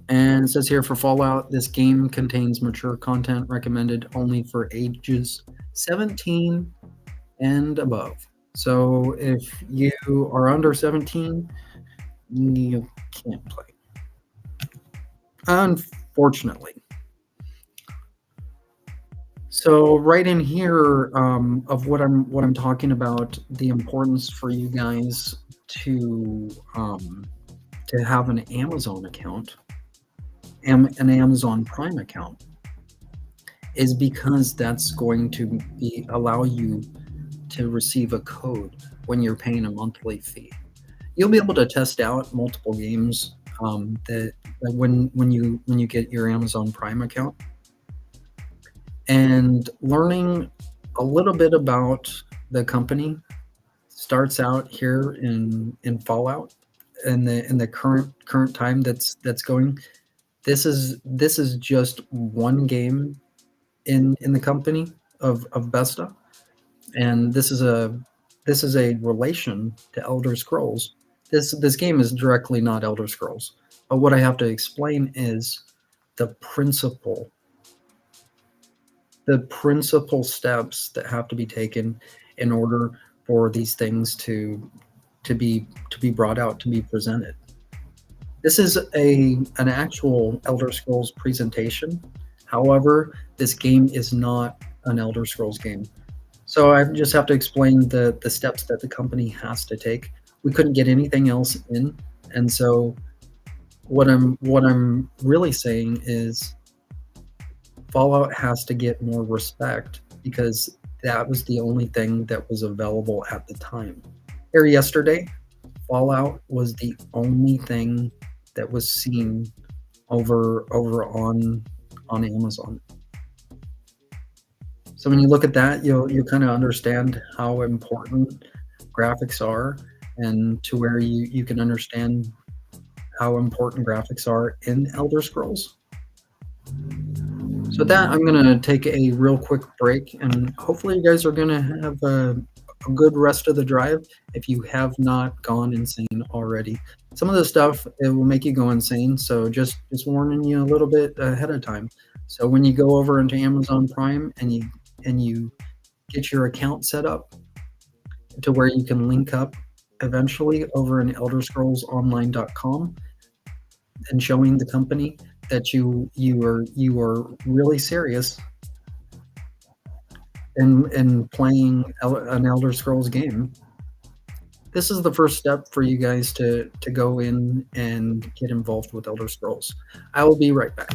And it says here for Fallout, this game contains mature content recommended only for ages 17 and above. So if you are under 17, you can't play. Unfortunately. So right in here, of what I'm talking about, the importance for you guys to have an Amazon account, an Amazon Prime account, is because that's going to allow you to receive a code when you're paying a monthly fee. You'll be able to test out multiple games that when you get your Amazon Prime account, and learning a little bit about the company starts out here in Fallout, in the current time that's going. This is just one game in the company of Besta, and this is a relation to Elder Scrolls. This game is directly not Elder Scrolls, but what I have to explain is the principal steps that have to be taken in order for these things to be brought out, to be presented. This is an actual Elder Scrolls presentation. However, this game is not an Elder Scrolls game. So I just have to explain the steps that the company has to take. We couldn't get anything else in, and so what I'm really saying is Fallout has to get more respect, because that was the only thing that was available at the time. Here yesterday, Fallout was the only thing that was seen over on Amazon. So when you look at that, you'll kind of understand how important graphics are, and to where you can understand how important graphics are in Elder Scrolls. So with that, I'm going to take a real quick break, and hopefully you guys are going to have a good rest of the drive if you have not gone insane already. Some of the stuff, it will make you go insane, so just warning you a little bit ahead of time. So when you go over into Amazon Prime and you get your account set up to where you can link up eventually over in elderscrollsonline.com and showing the company that you are really serious in playing an Elder Scrolls game. This is the first step for you guys to go in and get involved with Elder Scrolls. I will be right back.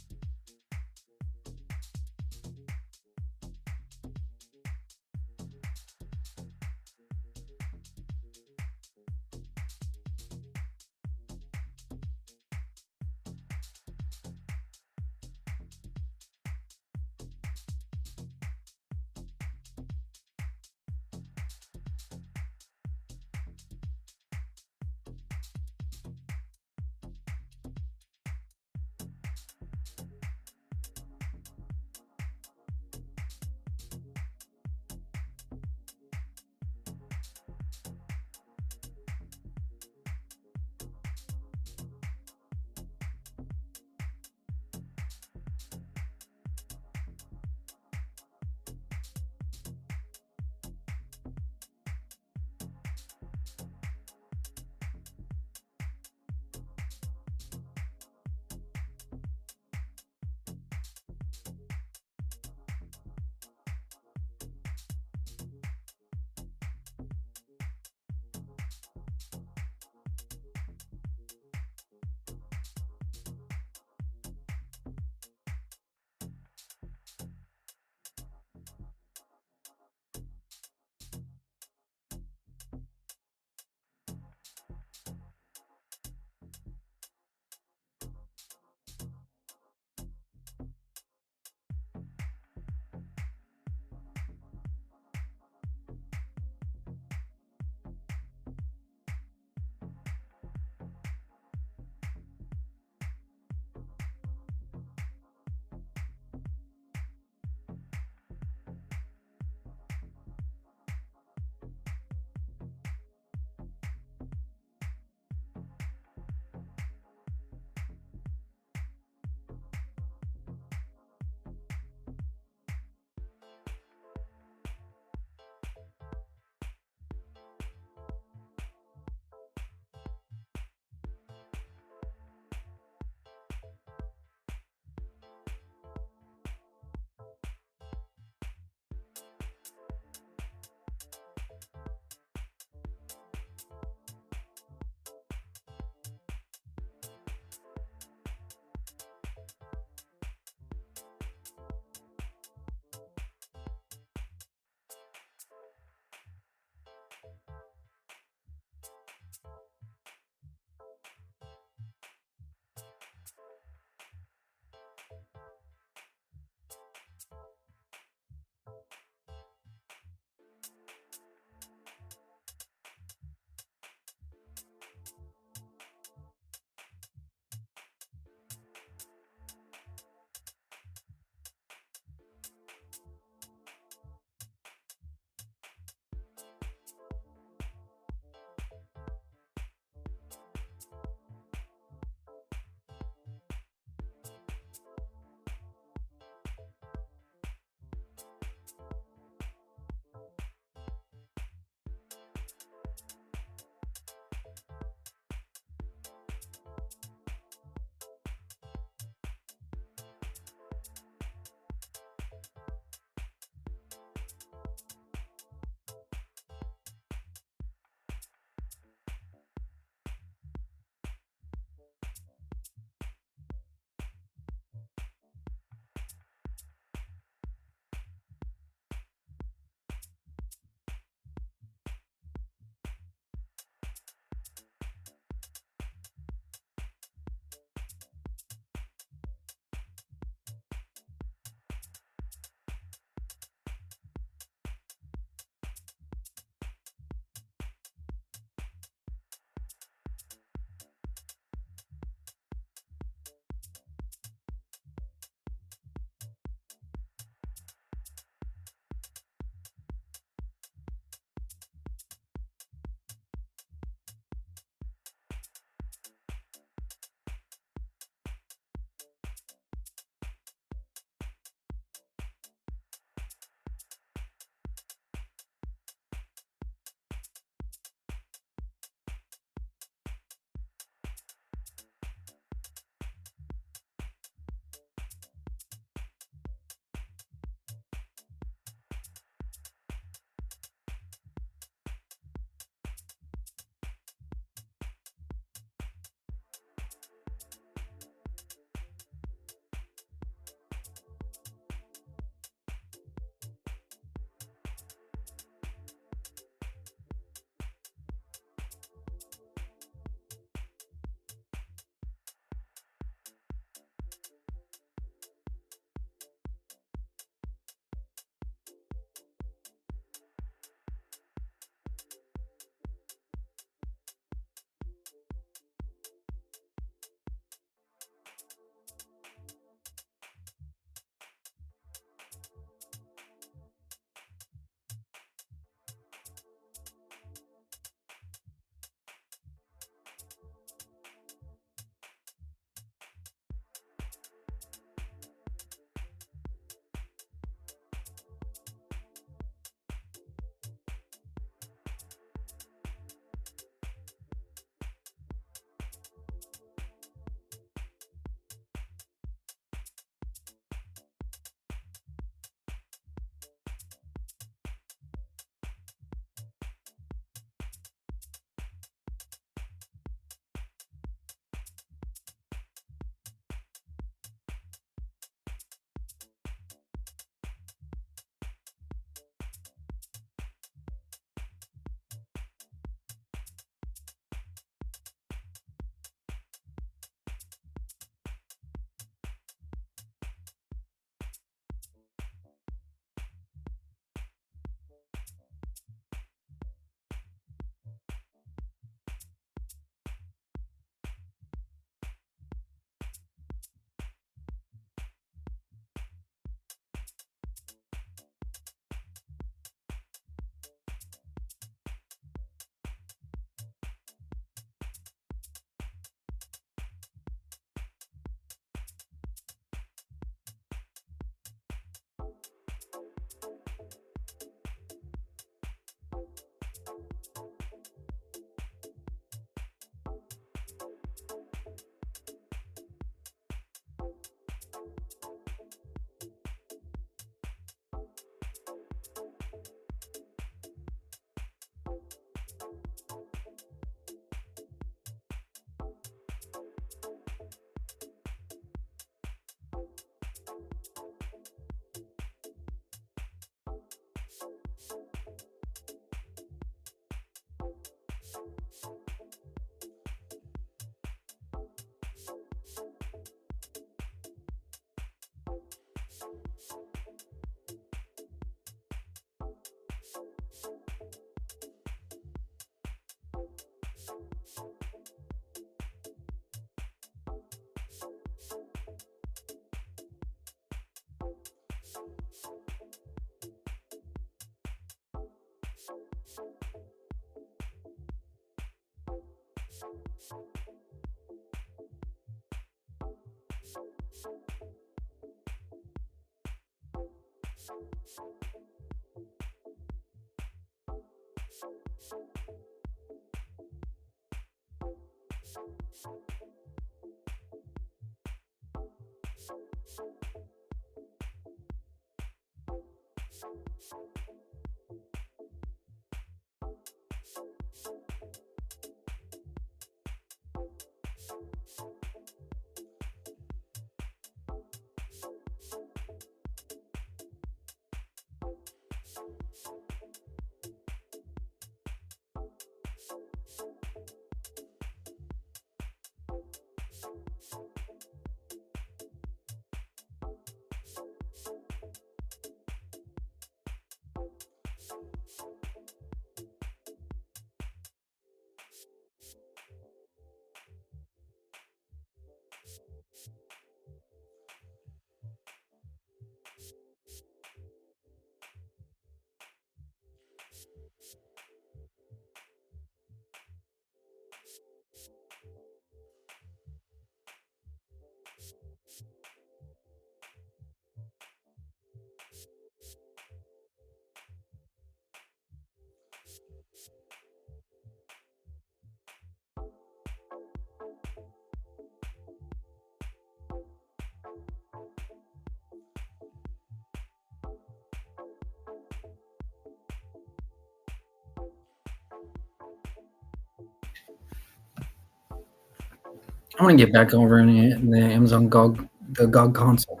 I want to get back over in the Amazon GOG, the GOG console.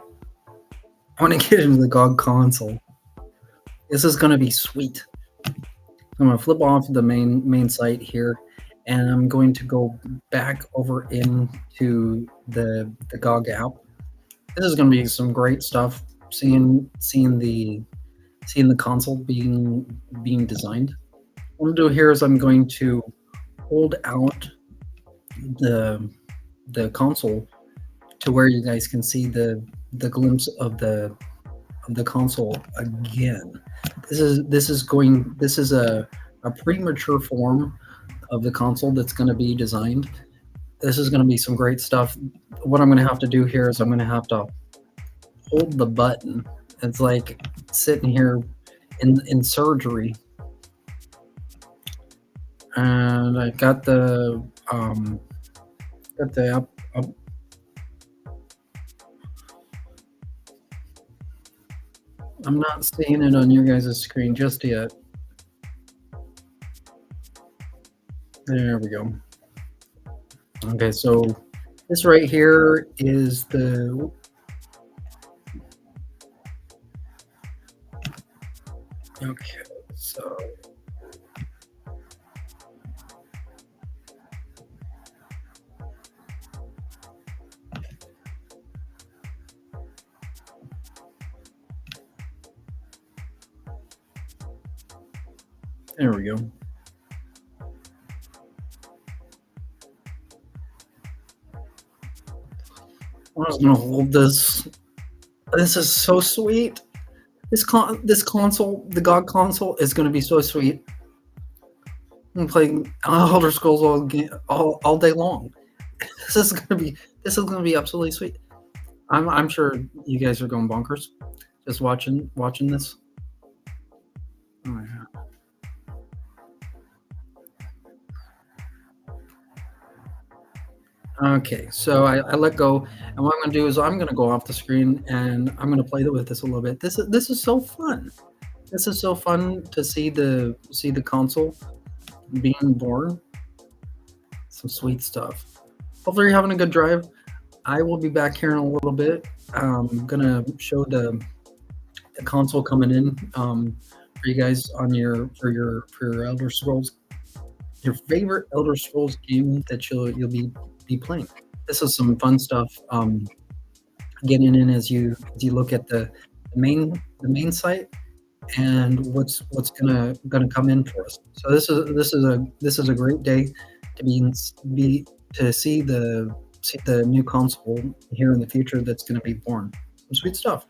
I want to get into the GOG console. This is going to be sweet. I'm going to flip off the main site here, and I'm going to go back over into the GOG app. This is going to be some great stuff. Seeing the console being designed. What I'm going to do here is I'm going to hold out the console to where you guys can see the glimpse of the console again. This is a premature form of the console that's going to be designed. This is going to be some great stuff. What I'm going to have to do here is I'm going to have to hold the button. It's like sitting here in surgery. And I got the app up. I'm not seeing it on your guys' screen just yet. There we go. Okay, so this right here is the okay, so there we go. I was gonna hold this. This is so sweet. This console, the GOG console, is gonna be so sweet. I'm playing Elder Scrolls all day long. This is gonna be absolutely sweet. I'm sure you guys are going bonkers just watching this. Oh, yeah. Okay, so I let go, and what I'm going to do is I'm going to go off the screen, and I'm going to play with this a little bit. This is so fun. This is so fun to see the console being born. Some sweet stuff. Hopefully you're having a good drive. I will be back here in a little bit. I'm gonna show the console coming in for you guys on for your Elder Scrolls, your favorite Elder Scrolls game that you'll be playing. This is some fun stuff. Getting in as you look at the main site and what's gonna come in for us. So this is a great day to see the new console here in the future that's going to be born. Some sweet stuff.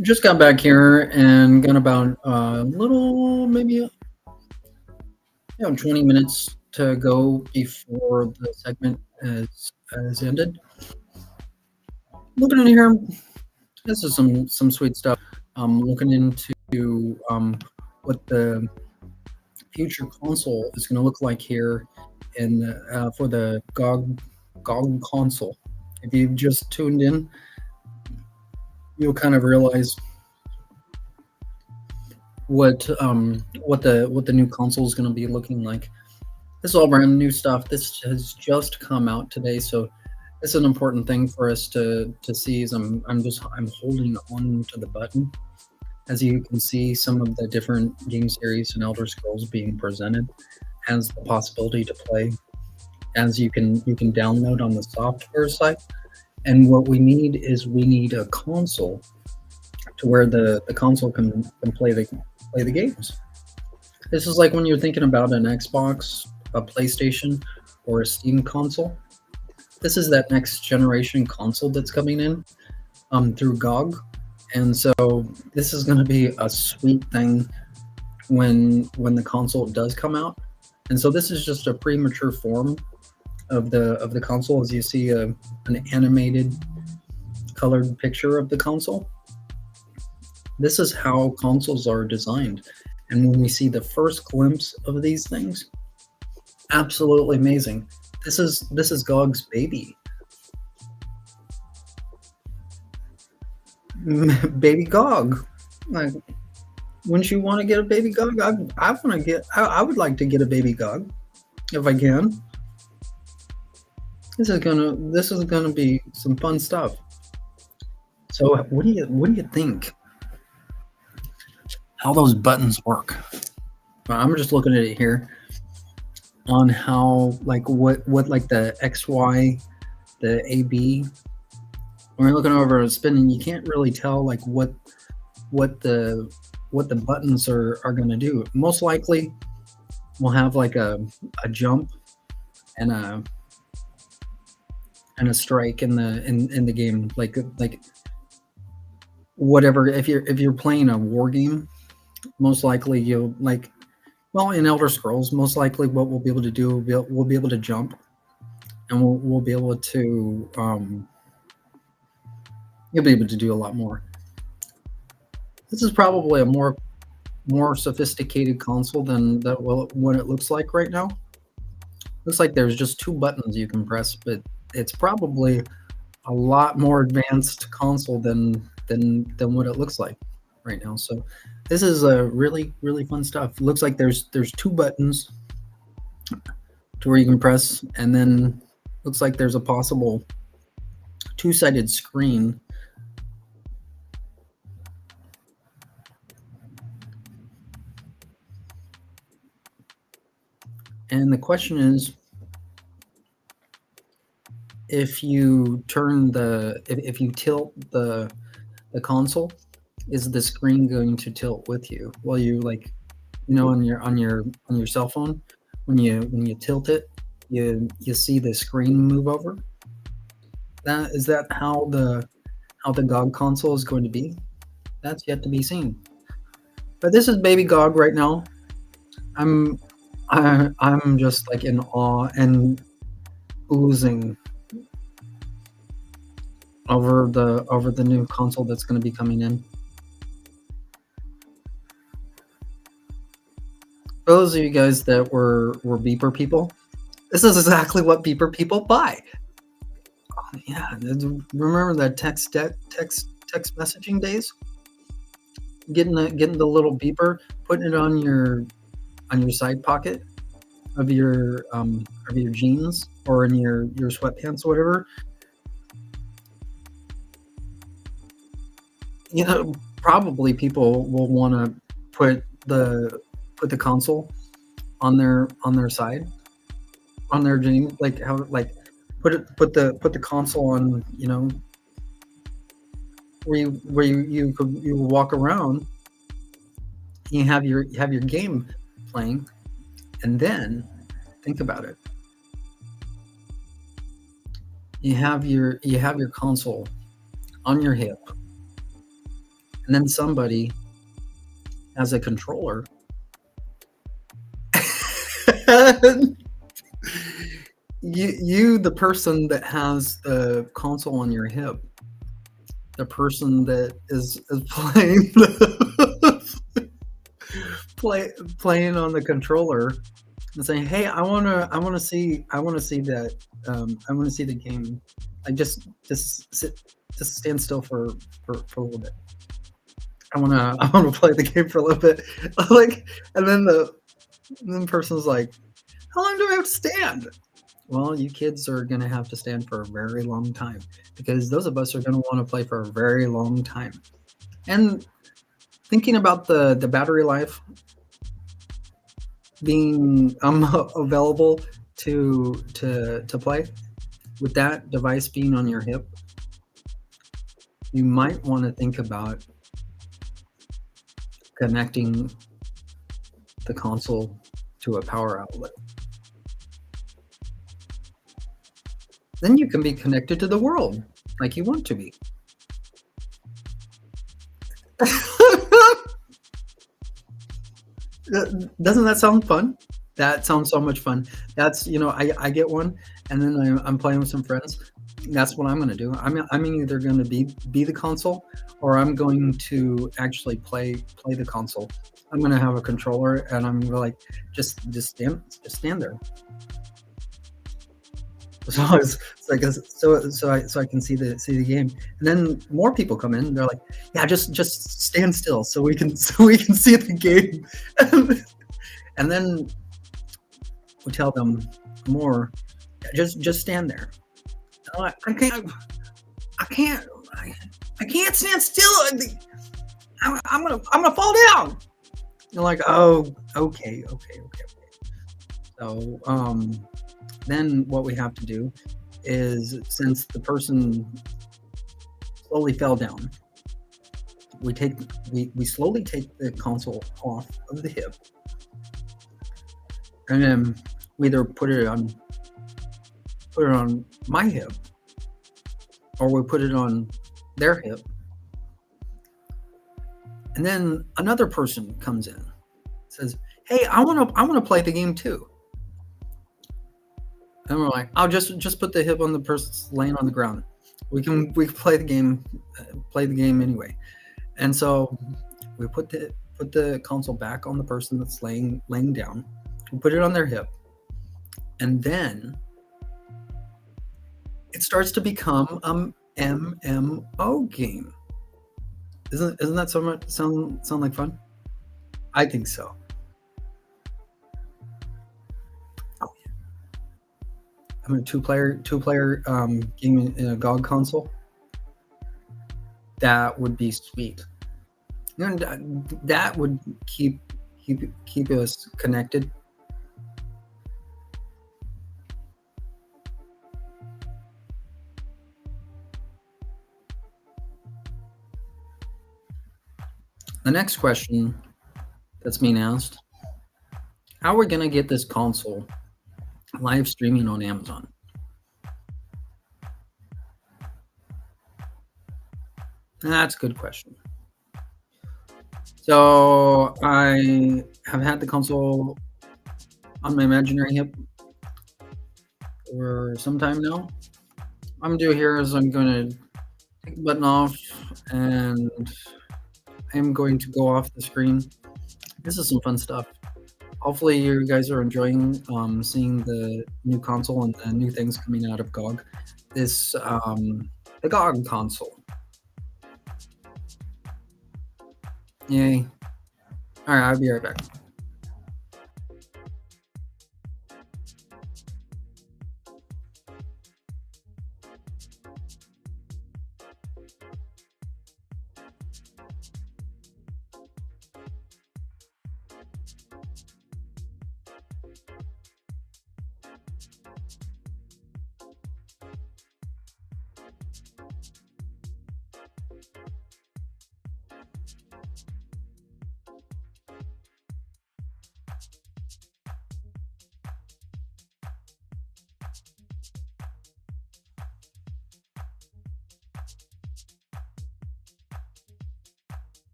Just got back here and got about a little, maybe 20 minutes to go before the segment has ended. Looking in here, this is some sweet stuff. Looking into what the future console is going to look like here in for the GOG console. If you've just tuned in, you'll kind of realize what the new console is going to be looking like. This is all brand new stuff. This has just come out today, so it's an important thing for us to see. As I'm holding on to the button. As you can see, some of the different game series and Elder Scrolls being presented has the possibility to play, as you can download on the software site. And what we need is a console to where the console can play the games. This is like when you're thinking about an Xbox, a PlayStation, or a Steam console. This is that next generation console that's coming in through GOG. And so this is going to be a sweet thing when the console does come out. And so this is just a premature form of the console. As you see an animated colored picture of the console. This is how consoles are designed. And when we see the first glimpse of these things, absolutely amazing. This is GOG's baby. Baby GOG. Like, wouldn't you want to get a baby GOG? I would like to get a baby GOG if I can. This is gonna be some fun stuff. So what do you think? How those buttons work? I'm just looking at it here on how like what like the XY, the AB. When you're looking over and spinning, you can't really tell like what the buttons are going to do. Most likely, we'll have like a jump and a strike in the game, like whatever. If you're playing a war game, most likely you'll in Elder Scrolls, most likely what we'll be able to do, we'll be able to jump, and we'll be able to you'll be able to do a lot more. This is probably a more sophisticated console than what it looks like right now. Looks like there's just 2 buttons you can press, but it's probably a lot more advanced console than what it looks like right now. So this is a really fun stuff. It looks like there's 2 buttons to where you can press, and then looks like there's a possible two-sided screen. And the question is, if you if you tilt the console, is the screen going to tilt with you while you, like, on your cell phone, when you tilt it, you see the screen move over? That how the GOG console is going to be? That's yet to be seen. But this is baby GOG right now. I'm just like in awe and oozing over the new console that's going to be coming in. For those of you guys that were beeper people, this is exactly what beeper people buy. Oh, yeah, remember that text messaging days? Getting the little beeper, putting it on your side pocket of your jeans or in your sweatpants or whatever. Probably people will want to put the console on their side, on their jeans, like how, like, put the console on, where you walk around, you have your game playing, and then think about it. You have your console on your hip, and then somebody has a controller. you the person that has the console on your hip, the person that is playing playing on the controller and saying, "Hey, I want to see that, I want to see the game. Like, just stand still for a little bit. I want to play the game for a little bit." Like, and then the person's like, "How long do I have to stand?" Well, you kids are going to have to stand for a very long time, because those of us are going to want to play for a very long time. And thinking about the battery life being available to play with that device being on your hip, you might want to think about connecting the console to a power outlet. Then you can be connected to the world like you want to be. Doesn't that sound fun? That sounds so much fun. That's, I get one, and then I'm playing with some friends. That's what I'm going to do. I'm either going to be the console, or I'm going to actually play the console. I'm going to have a controller, and I'm like, just stand there. So it's like, so I can see the game, and then more people come in. They're like, "Yeah, just stand still so we can see the game," and then we tell them more. Just stand there. Like, I can't stand still. I'm gonna fall down. You're like, "Oh, okay." So then what we have to do is, since the person slowly fell down, we slowly take the console off of the hip, and then we either put it on my hip, or we put it on their hip, and then another person comes in, says, "Hey, I want to play the game too." And we're like, "I'll just put the hip on the person laying on the ground. We can play the game anyway." And so we put the console back on the person that's laying down. We put it on their hip, and then it starts to become an MMO game. Isn't that so much sound like fun? I think so. Oh, yeah. two player game in a GOG console. That would be sweet. And that would keep us connected. The next question that's being asked: how are we gonna get this console live streaming on Amazon? That's a good question. So I have had the console on my imaginary hip for some time now. What I'm gonna do here is I'm going to take the button off, and I'm going to go off the screen. This is some fun stuff. Hopefully, you guys are enjoying seeing the new console and the new things coming out of GOG. The GOG console. Yay! All right, I'll be right back.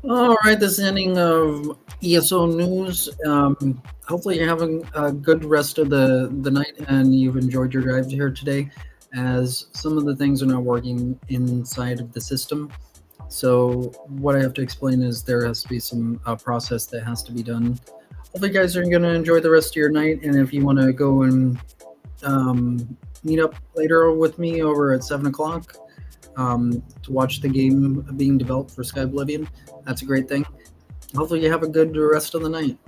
All right, this is the ending of ESO news. Hopefully, you're having a good rest of the night and you've enjoyed your drive here today, as some of the things are not working inside of the system. So, what I have to explain is there has to be some process that has to be done. Hopefully, you guys are going to enjoy the rest of your night. And if you want to go and meet up later with me over at 7 o'clock, to watch the game being developed for Sky Oblivion, that's a great thing. Hopefully, you have a good rest of the night.